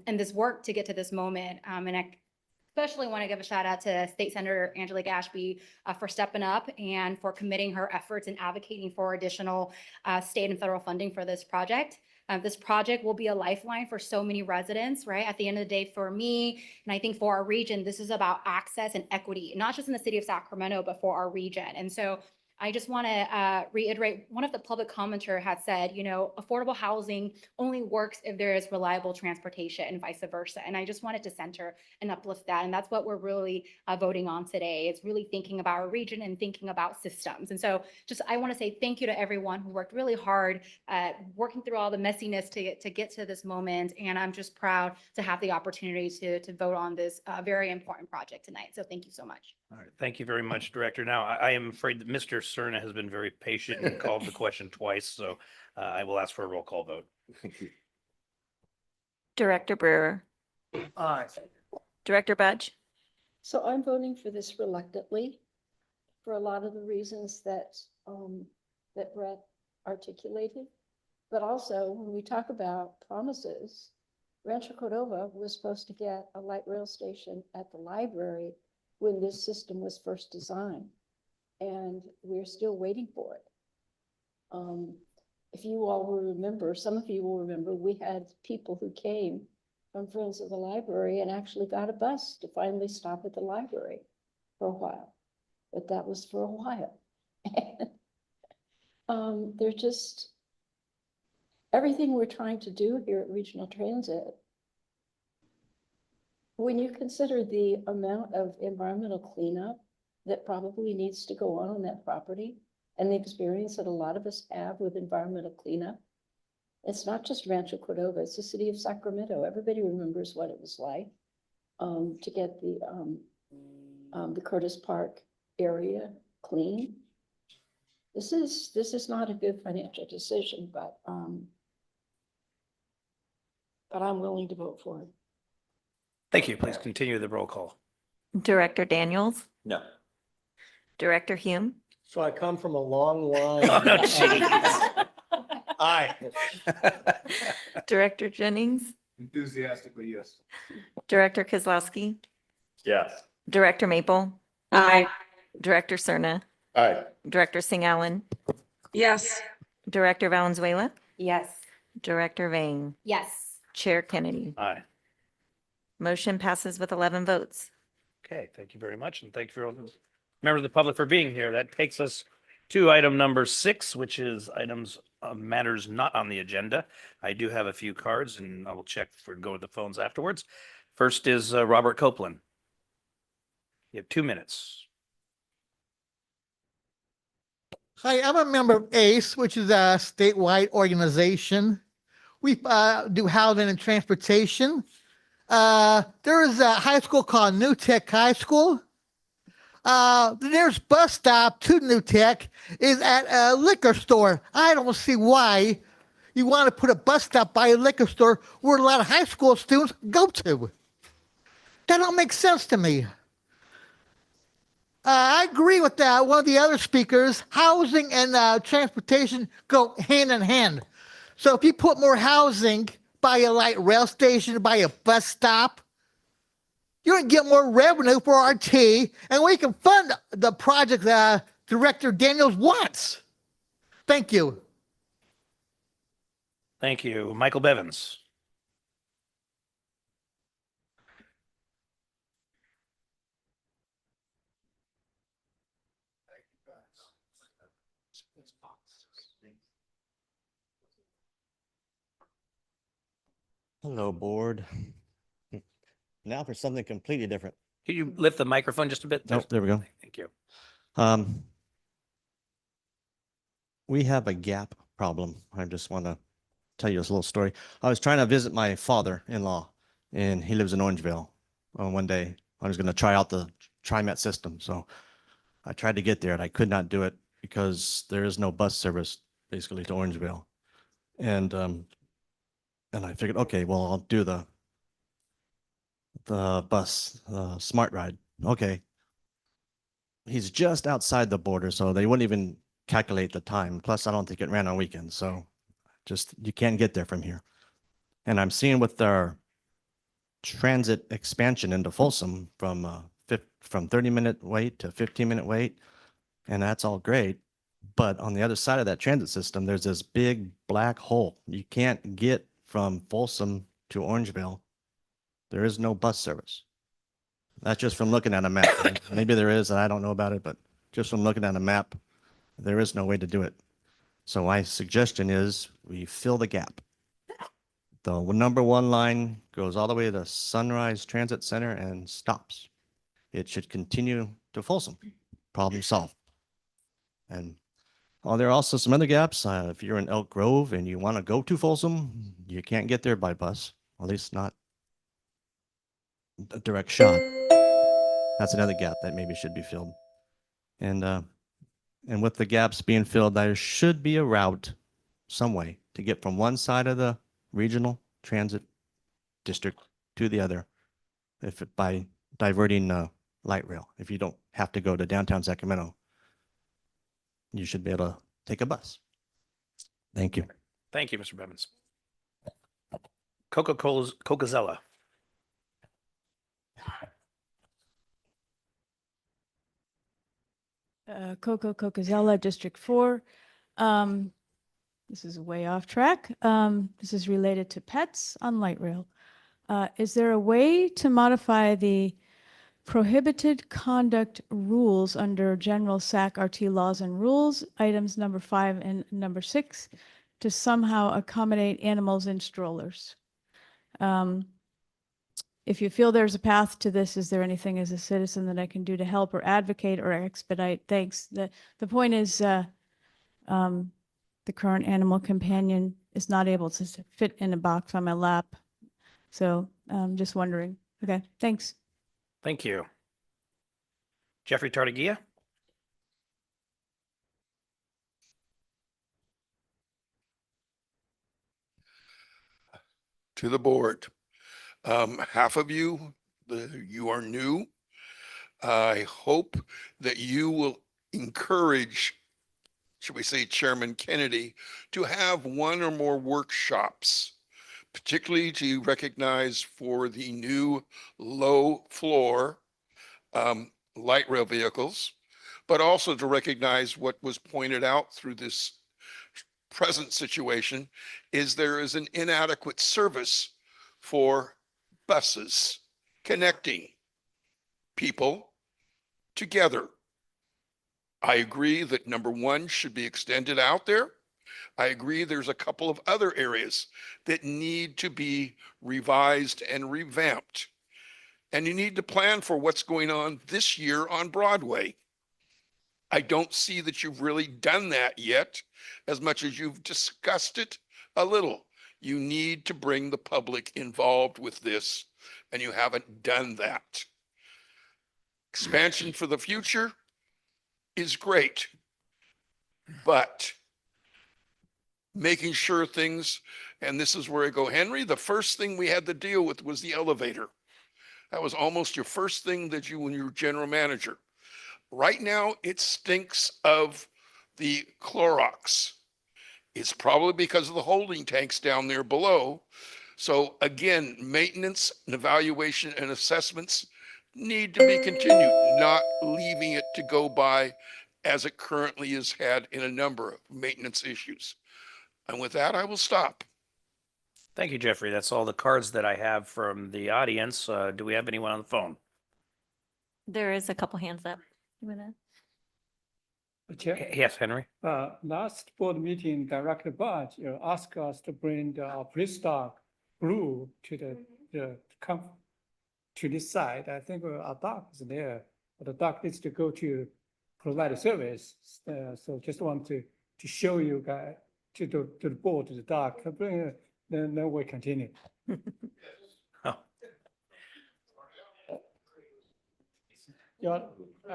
this work to get to this moment. And I especially want to give a shout out to State Senator Angelique Ashby for stepping up and for committing her efforts and advocating for additional state and federal funding for this project. This project will be a lifeline for so many residents, right? At the end of the day, for me, and I think for our region, this is about access and equity, not just in the city of Sacramento, but for our region. And so I just want to reiterate, one of the public commenter had said, you know, affordable housing only works if there is reliable transportation and vice versa. And I just wanted to center and uplift that. And that's what we're really voting on today. It's really thinking about our region and thinking about systems. And so just, I want to say thank you to everyone who worked really hard, working through all the messiness to get to this moment. And I'm just proud to have the opportunity to vote on this very important project tonight. So thank you so much. All right. Thank you very much, Director. Now, I am afraid that Mr. Cerna has been very patient and called the question twice, so I will ask for a roll call vote. Director Brewer. Aye. Director Budge. So I'm voting for this reluctantly for a lot of the reasons that that Brett articulated. But also, when we talk about promises, Rancho Cordova was supposed to get a light rail station at the library when this system was first designed, and we're still waiting for it. If you all will remember, some of you will remember, we had people who came from Friends of the Library and actually got a bus to finally stop at the library for a while, but that was for a while. And they're just, everything we're trying to do here at Regional Transit, when you consider the amount of environmental cleanup that probably needs to go on that property and the experience that a lot of us have with environmental cleanup, it's not just Rancho Cordova, it's the city of Sacramento. Everybody remembers what it was like to get the Curtis Park area clean. This is not a good financial decision, but I'm willing to vote for it. Thank you. Please continue the roll call. Director Daniels. No. Director Hume. So I come from a long line. Oh, no, jeez. Aye. Director Jennings. Enthusiastically, yes. Director Kozlowski. Yes. Director Maple. Aye. Director Cerna. Aye. Director Singh Allen. Yes. Director Valenzuela. Yes. Director Vang. Yes. Chair Kennedy. Aye. Motion passes with 11 votes. Okay, thank you very much. And thank you for all the members of the public for being here. That takes us to item number 6, which is items matters not on the agenda. I do have a few cards and I will check for go to the phones afterwards. First is Robert Copeland. You have 2 minutes. Hi, I'm a member of ACE, which is a statewide organization. We do housing and transportation. There is a high school called New Tech High School. The nearest bus stop to New Tech is at a liquor store. I don't see why you want to put a bus stop by a liquor store where a lot of high school students go to. That don't make sense to me. I agree with one of the other speakers. Housing and transportation go hand in hand. So if you put more housing by a light rail station, by a bus stop, you're going to get more revenue for RT, and we can fund the project Director Daniels wants. Thank you. Thank you. Michael Bevins. Hello, board. Now for something completely different. Can you lift the microphone just a bit? Oh, there we go. Thank you. We have a gap problem. I just want to tell you this little story. I was trying to visit my father-in-law, and he lives in Orangeville. One day, I was going to try out the TriMet system. So I tried to get there, and I could not do it because there is no bus service basically to Orangeville. And I figured, okay, well, I'll do the bus, smart ride. Okay. He's just outside the border, so they wouldn't even calculate the time. Plus, I don't think it ran on weekends. So just, you can't get there from here. And I'm seeing with our transit expansion into Folsom from 30-minute wait to 15-minute wait, and that's all great. But on the other side of that transit system, there's this big black hole. You can't get from Folsom to Orangeville. There is no bus service. That's just from looking at a map. Maybe there is, and I don't know about it, but just from looking at a map, there is no way to do it. So my suggestion is we fill the gap. The number 1 line goes all the way to Sunrise Transit Center and stops. It should continue to Folsom. Problem solved. And there are also some other gaps. If you're in Elk Grove and you want to go to Folsom, you can't get there by bus, at least not a direct shot. That's another gap that maybe should be filled. And with the gaps being filled, there should be a route, some way, to get from one side of the regional transit district to the other, by diverting light rail. If you don't have to go to downtown Sacramento, you should be able to take a bus. Thank you. Thank you, Mr. Bevins. Coca-Cola. Coca-Cola, District 4. This is way off track. This is related to pets on light rail. Is there a way to modify the prohibited conduct rules under General SAC RT laws and rules, items number 5 and number 6, to somehow accommodate animals in strollers? If you feel there's a path to this, is there anything as a citizen that I can do to help or advocate or expedite? Thanks. The point is, the current animal companion is not able to fit in a box on my lap. So just wondering. Okay, thanks. Thank you. Jeffrey Tartagia. To the board. Half of you, you are new. I hope that you will encourage, should we say, Chairman Kennedy, to have one or more workshops, particularly to recognize for the new low floor light rail vehicles, but also to recognize what was pointed out through this present situation is there is an inadequate service for buses connecting people together. I agree that number one should be extended out there. I agree there's a couple of other areas that need to be revised and revamped. And you need to plan for what's going on this year on Broadway. I don't see that you've really done that yet, as much as you've discussed it a little. You need to bring the public involved with this, and you haven't done that. Expansion for the future is great, but making sure things, and this is where I go, Henry, the first thing we had to deal with was the elevator. That was almost your first thing that you, when you were general manager. Right now, it stinks of the Clorox. It's probably because of the holding tanks down there below. So again, maintenance and evaluation and assessments need to be continued, not leaving it to go by as it currently is had in a number of maintenance issues. And with that, I will stop. Thank you, Jeffrey. That's all the cards that I have from the audience. Do we have anyone on the phone? There is a couple hands up. You wanna- Yes, Henry. Last board meeting, Director Budge asked us to bring the police dog Blue to to this side. I think our dog is there, but the dog needs to go to provide a service. So just want to show you guys to the board, to the dog. Bring it, then we continue.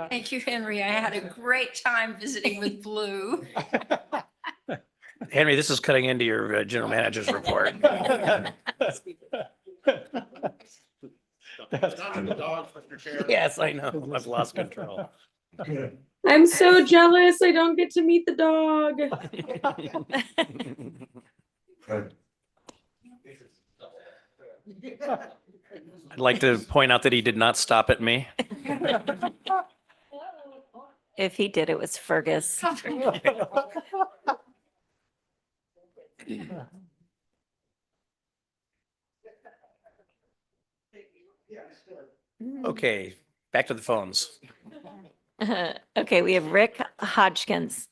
Thank you, Henry. I had a great time visiting with Blue. Henry, this is cutting into your general manager's report. Yes, I know. I've lost control. I'm so jealous. I don't get to meet the dog. I'd like to point out that he did not stop at me. If he did, it was Fergus. Okay, back to the phones. Okay, we have Rick Hodgkins.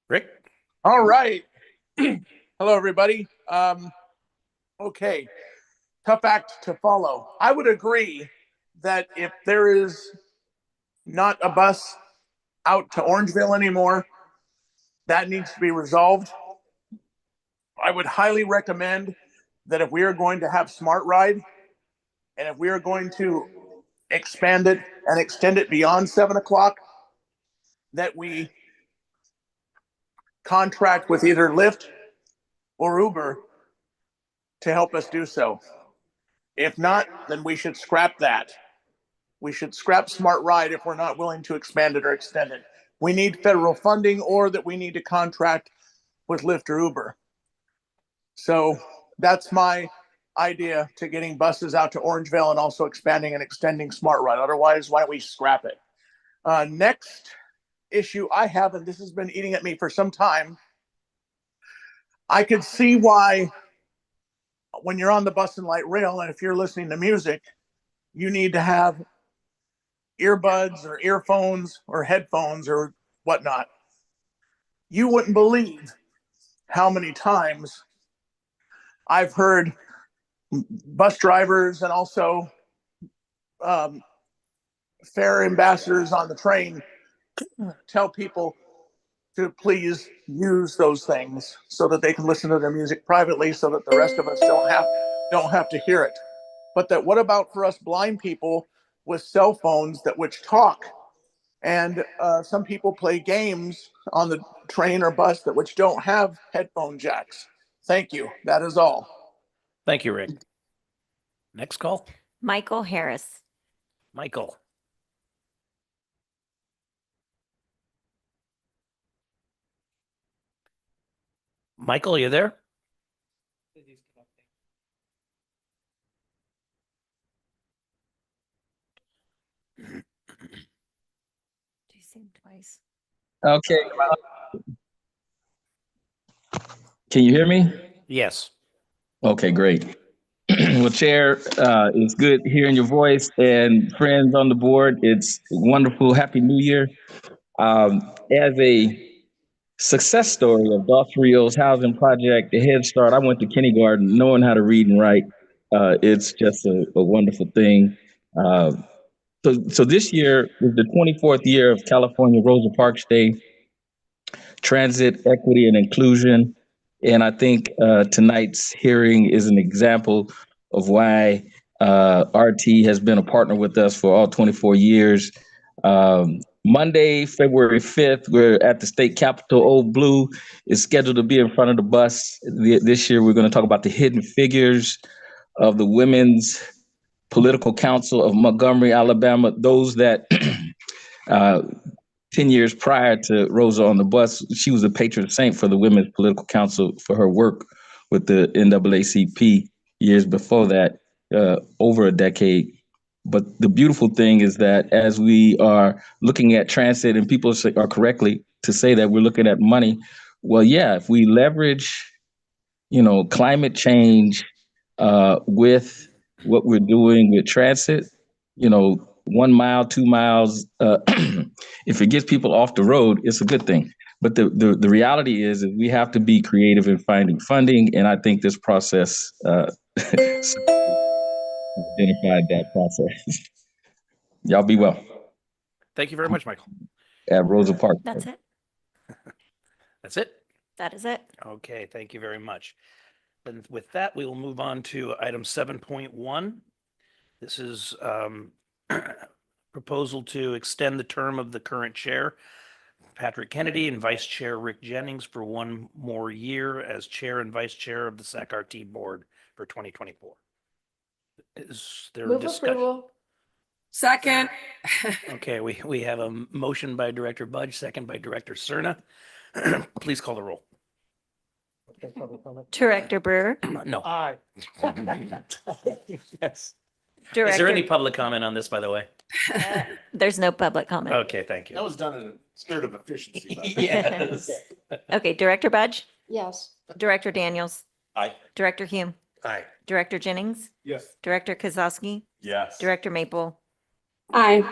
Rick? All right. Hello, everybody. Okay, tough act to follow. I would agree that if there is not a bus out to Orangeville anymore, that needs to be resolved. I would highly recommend that if we are going to have Smart Ride, and if we are going to expand it and extend it beyond 7 o'clock, that we contract with either Lyft or Uber to help us do so. If not, then we should scrap that. We should scrap Smart Ride if we're not willing to expand it or extend it. We need federal funding, or that we need to contract with Lyft or Uber. So that's my idea to getting buses out to Orangeville and also expanding and extending Smart Ride. Otherwise, why don't we scrap it? Next issue I have, and this has been eating at me for some time, I could see why when you're on the bus and light rail, and if you're listening to music, you need to have earbuds or earphones or headphones or whatnot. You wouldn't believe how many times I've heard bus drivers and also fare ambassadors on the train tell people to please use those things so that they can listen to their music privately, so that the rest of us don't have to hear it. But that, what about for us blind people with cell phones that which talk? And some people play games on the train or bus that which don't have headphone jacks. Thank you. That is all. Thank you, Rick. Next call. Michael Harris. Michael. Michael, you there? Do you see him twice? Okay. Can you hear me? Yes. Okay, great. Well, Chair, it's good hearing your voice and friends on the board. It's wonderful. Happy New Year. As a success story of Dos Rios Housing Project, the Head Start, I went to kindergarten knowing how to read and write. It's just a wonderful thing. Uh, so this year is the 24th year of California Rosa Parks Day, transit, equity, and inclusion. And I think tonight's hearing is an example of why RT has been a partner with us for all 24 years. Monday, February 5th, we're at the state capitol. Old Blue is scheduled to be in front of the bus. This year, we're going to talk about the hidden figures of the Women's Political Council of Montgomery, Alabama, those that 10 years prior to Rosa on the Bus, she was a patron saint for the Women's Political Council for her work with the NAACP years before that, over a decade. But the beautiful thing is that as we are looking at transit, and people are correctly to say that we're looking at money, well, yeah, if we leverage, climate change with what we're doing with transit, 1 mile, 2 miles, if it gets people off the road, it's a good thing. But the reality is we have to be creative in finding funding, and I think this process identified that process. Y'all be well. Thank you very much, Michael. At Rosa Parks. That's it. That's it? That is it. Okay, thank you very much. Then with that, we will move on to item 7.1. This is proposal to extend the term of the current chair, Patrick Kennedy, and Vice Chair Rick Jennings for 1 more year as Chair and Vice Chair of the SAC-RT Board for 2024. Is there a Move discussion? approval. Second. Okay, we have a motion by Director Budge, second by Director Cerna. Please call the roll. Director Brewer. No. Aye. Yes. Is there Director- any public comment on this, by the way? There's no public comment. Okay, thank you. That was done in a spirit of efficiency. by the way. Yes. Okay, Director Budge, Yes. Director Daniels, Aye. Director Hume, Aye. Director Jennings, Yes. Director Kozlowski, Yes. Director Maple, Aye.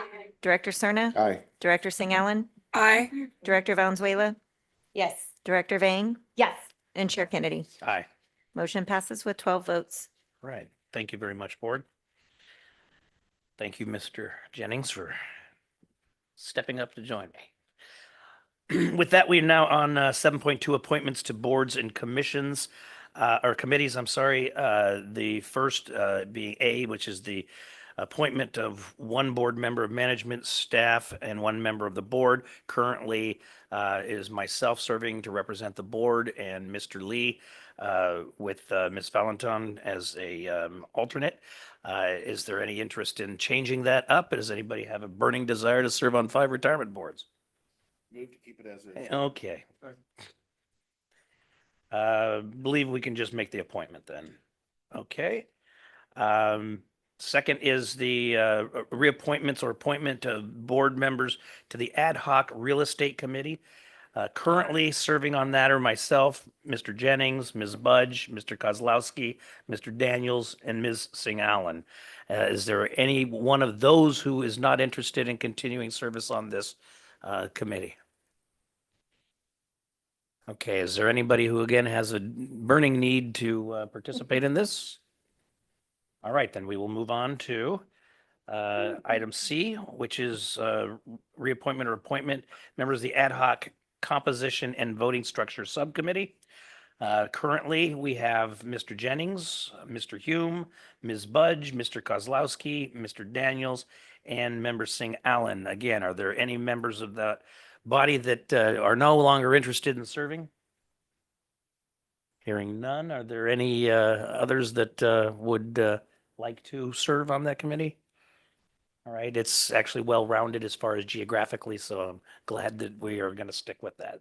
Director Cerna, Aye. Director Singh Allen, Aye. Director Valenzuela, Yes. Director Vang, Yes. and Chair Kennedy. Aye. Motion passes with 12 votes. Right. Thank you very much, Board. Thank you, Mr. Jennings, for stepping up to join me. With that, we are now on 7.2 appointments to boards and commissions, or committees, I'm sorry. The first being A, which is the appointment of 1 board member of management staff and 1 member of the board. Currently is myself serving to represent the board and Mr. Lee with Ms. Valentin as a alternate. Is there any interest in changing that up? Does anybody have a burning desire to serve on 5 retirement boards? Move to keep it as is. Okay. Believe we can just make the appointment then. Okay. Second is the reappointments or appointment of board members to the Ad Hoc Real Estate Committee. Currently serving on that are myself, Mr. Jennings, Ms. Budge, Mr. Kozlowski, Mr. Daniels, and Ms. Singh Allen. Is there any one of those who is not interested in continuing service on this committee? Okay, is there anybody who again has a burning need to participate in this? All right, then we will move on to item C, which is reappointment or appointment members of the Ad Hoc Composition and Voting Structure Subcommittee. Currently, we have Mr. Jennings, Mr. Hume, Ms. Budge, Mr. Kozlowski, Mr. Daniels, and member Singh Allen. Again, are there any members of the body that are no longer interested in serving? Hearing none, are there any others that would like to serve on that committee? All right, it's actually well-rounded as far as geographically, so I'm glad that we are going to stick with that.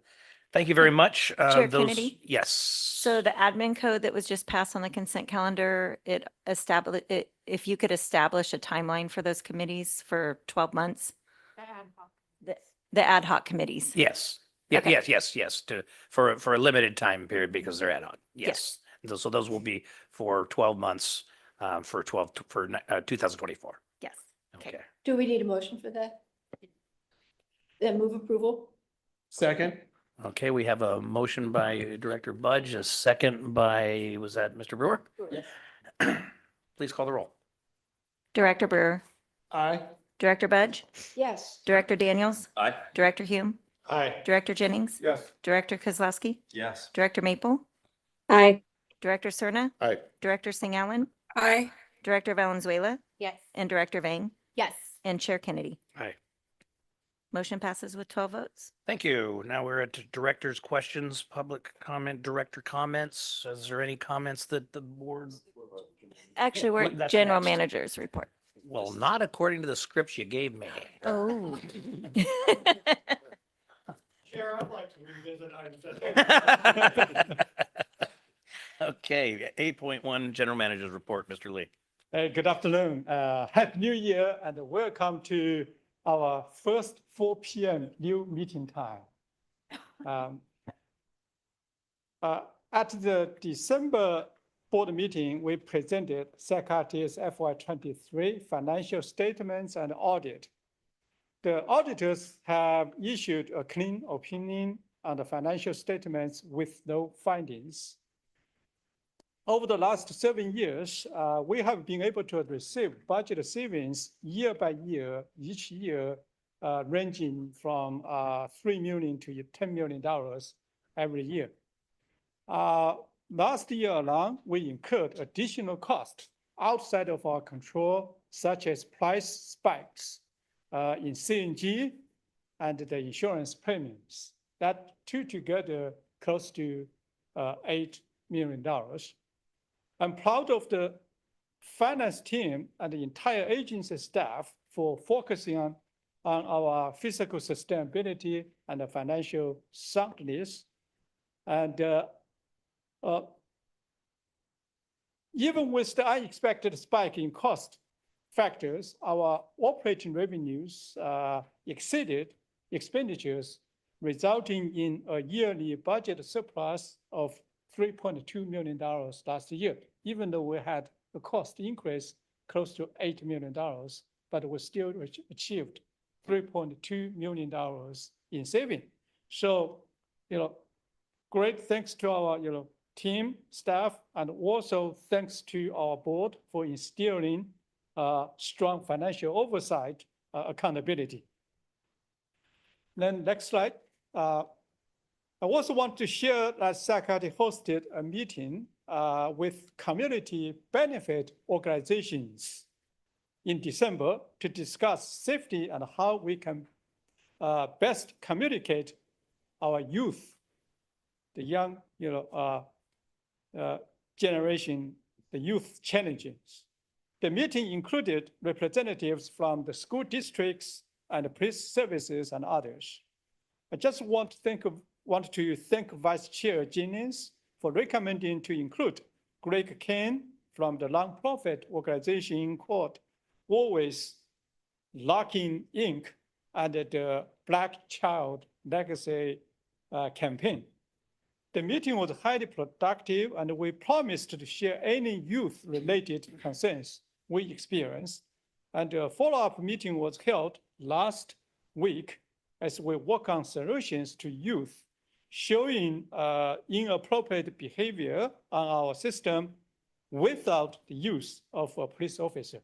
Thank you very much. Chair Kennedy? Yes. So the admin code that was just passed on the consent calendar, if you could establish a timeline for those committees for 12 months? The ad hoc committees. Yes. Okay. Yes. For a limited time period because they're ad hoc. Yes. So those will be for 12 months for 2024. Yes. Okay. Do we need a motion for that? Then move approval? Second. Okay, we have a motion by Director Budge, a second by, was that Mr. Brewer? Yes. Please call the roll. Director Brewer, Aye. Director Budge, Yes. Director Daniels, Aye. Director Hume, Aye. Director Jennings, Yes. Director Kozlowski, Yes. Director Maple, Aye. Director Cerna, Aye. Director Singh Allen, Aye. Director Valenzuela, Yes. and Director Vang, Yes. and Chair Kennedy. Aye. Motion passes with 12 votes. Thank you. Now we're at director's questions, public comment, director comments. Is there any comments that the board? Actually, we're Well, that's General next. Manager's report. Well, not according to the scripts you gave me. Oh. Chair, I'd like to revisit Okay, 8.1 General Manager's report, Mr. Lee. Good afternoon. Happy New Year and welcome to our first 4 p.m. new meeting time. At the December board meeting, we presented SACRT's FY23 financial statements and audit. The auditors have issued a clean opinion on the financial statements with no findings. Over the last 7 years, we have been able to receive budget savings year by year, each year ranging from $3 million to $10 million every year. Last year alone, we incurred additional costs outside of our control, such as price spikes in CNG and the insurance premiums. That two together close to $8 million. I'm proud of the finance team and the entire agency staff for focusing on our physical sustainability and the financial soundness. And even with the unexpected spike in cost factors, our operating revenues exceeded expenditures, resulting in a yearly budget surplus of $3.2 million last year, even though we had a cost increase close to $8 million, but we still achieved $3.2 million in saving. So, great thanks to our, team, staff, and also thanks to our board for instilling strong financial oversight, accountability. Then next slide. I also want to share that SACRT hosted a meeting with community benefit organizations in December to discuss safety and how we can best communicate our youth, the young generation, the youth challenges. The meeting included representatives from the school districts and police services and others. I just want to thank Vice Chair Jennings for recommending to include Greg Kane from the nonprofit organization called Always Locking Inc. and the Black Child Legacy campaign. The meeting was highly productive, and we promised to share any youth-related concerns we experienced. And a follow-up meeting was held last week as we work on solutions to youth showing inappropriate behavior on our system without the use of a police officer.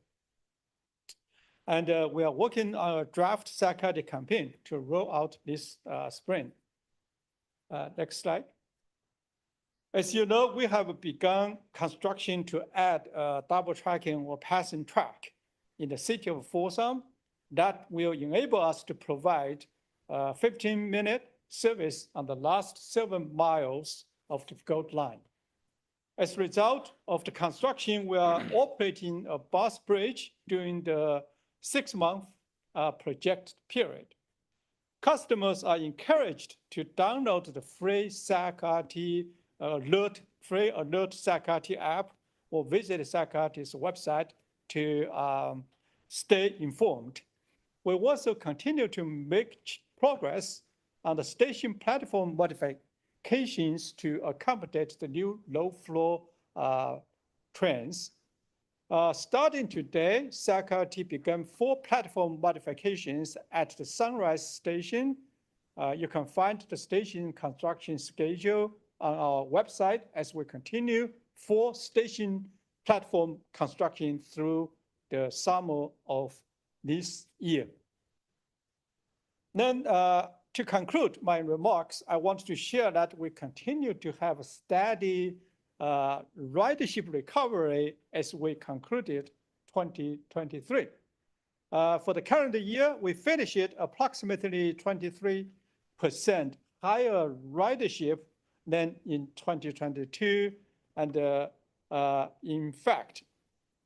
And we are working on a draft SACRT campaign to roll out this spring. Next slide. As you know, we have begun construction to add a double tracking or passing track in the city of Folsom that will enable us to provide 15-minute service on the last 7 miles of the Gold Line. As a result of the construction, we are operating a bus bridge during the 6-month project period. Customers are encouraged to download the free SACRT alert SACRT app or visit SACRT's website to stay informed. We also continue to make progress on the station platform modifications to accommodate the new low-floor trains. Starting today, SACRT began 4 platform modifications at the Sunrise Station. You can find the station construction schedule on our website as we continue 4 station platform construction through the summer of this year. Then to conclude my remarks, I want to share that we continue to have a steady ridership recovery as we concluded 2023. For the current year, we finished it approximately 23% higher ridership than in 2022. And in fact,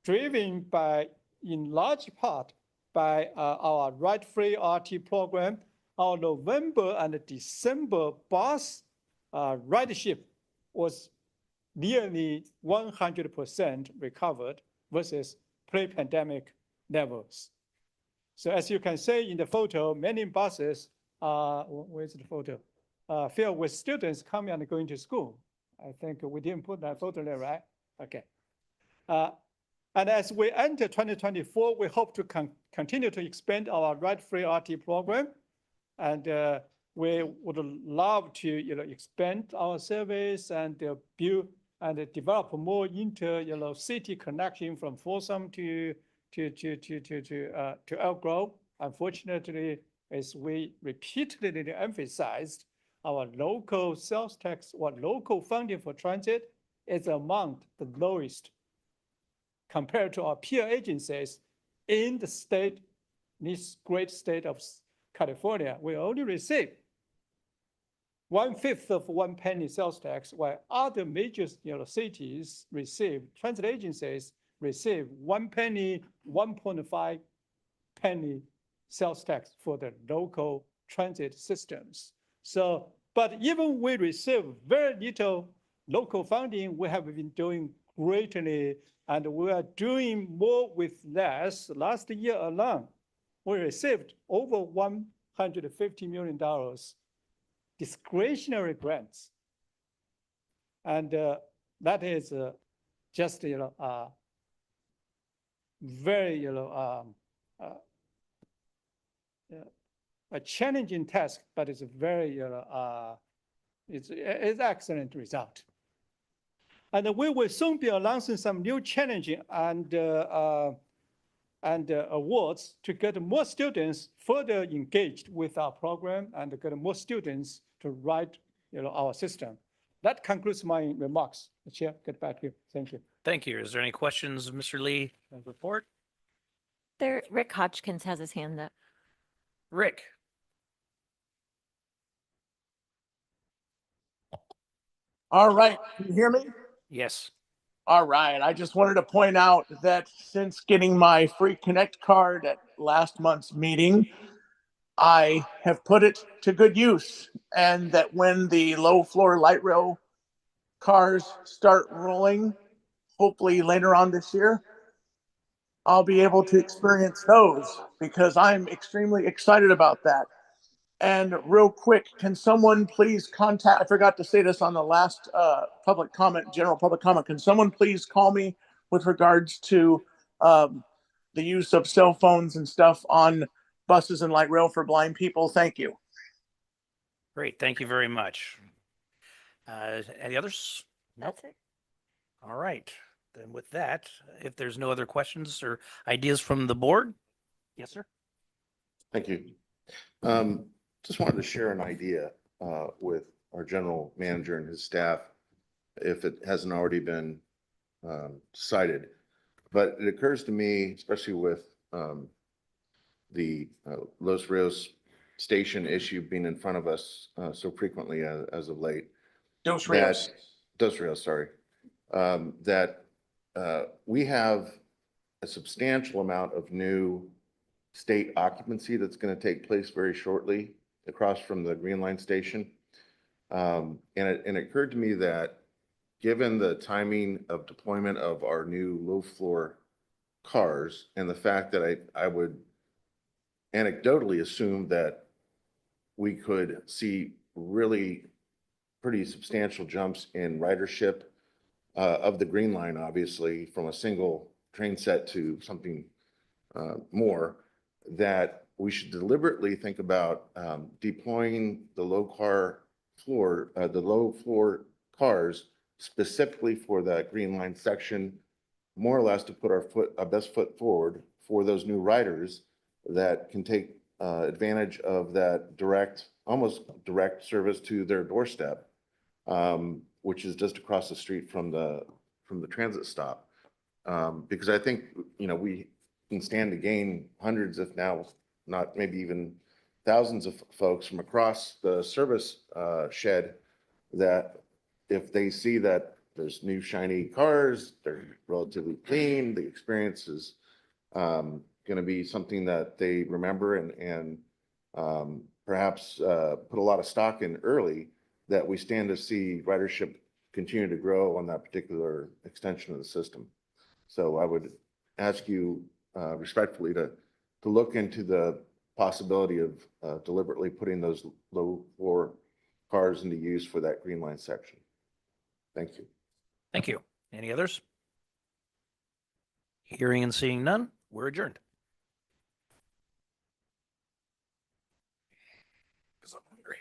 driven by, in large part, by our Ride-Free RT program, our November and December bus ridership was nearly 100% recovered versus pre-pandemic levels. So as you can see in the photo, many buses are, where's the photo? Filled with students coming and going to school. I think we didn't put that photo there, right? Okay. And as we enter 2024, we hope to continue to expand our Ride-Free RT program. And we would love to expand our service and build and develop more city connection from Folsom to Elk Grove. Unfortunately, as we repeatedly emphasized, our local sales tax or local funding for transit is among the lowest compared to our peer agencies in the state, this great state of California. We only receive 1/5 of 1 penny sales tax, while other major cities receive, transit agencies receive 1 penny, 1.5 penny sales tax for the local transit systems. So, but even we receive very little local funding, we have been doing greatly, and we are doing more with less. Last year alone, we received over $150 million discretionary grants. And that is just, very, a challenging task, but it's a very, it's excellent result. And we will soon be announcing some new challenging and awards to get more students further engaged with our program and get more students to ride our system. That concludes my remarks. Chair, get back to you. Thank you. Thank you. Is there any questions of Mr. Lee report? Rick Hodgkins has his hand up. Rick. All right, can you hear me? Yes. All right, I just wanted to point out that since getting my free Connect card at last month's meeting, I have put it to good use, and that when the low floor light rail cars start rolling, hopefully later on this year, I'll be able to experience those because I'm extremely excited about that. And real quick, can someone please contact, I forgot to say this on the last public comment, general public comment. Can someone please call me with regards to the use of cell phones and stuff on buses and light rail for blind people? Thank you. Great. Thank you very much. Any others? Nope. That's it. All right. Then with that, if there's no other questions or ideas from the board. Yes, sir. Thank you. Just wanted to share an idea with our general manager and his staff, if it hasn't already been decided. But it occurs to me, especially with the Los Rios station issue being in front of us so frequently as of late. Dos Rios. Dos Rios, sorry. That we have a substantial amount of new state occupancy that's going to take place very shortly across from the Green Line station. And it occurred to me that given the timing of deployment of our new low floor cars and the fact that I would anecdotally assume that we could see really pretty substantial jumps in ridership of the Green Line, obviously, from a single train set to something more, that we should deliberately think about deploying the low floor cars specifically for that green line section, more or less to put our best foot forward for those new riders that can take advantage of that almost direct service to their doorstep, which is just across the street from the transit stop. Because I think, we can stand to gain hundreds, if now not maybe even thousands of folks from across the service shed, that if they see that there's new shiny cars, they're relatively clean, the experience is going to be something that they remember and perhaps put a lot of stock in early, that we stand to see ridership continue to grow on that particular extension of the system. So I would ask you respectfully to look into the possibility of deliberately putting those low floor cars into use for that green line section. Thank you. Thank you. Any others? Hearing and seeing none, we're adjourned. Because I'm hungry.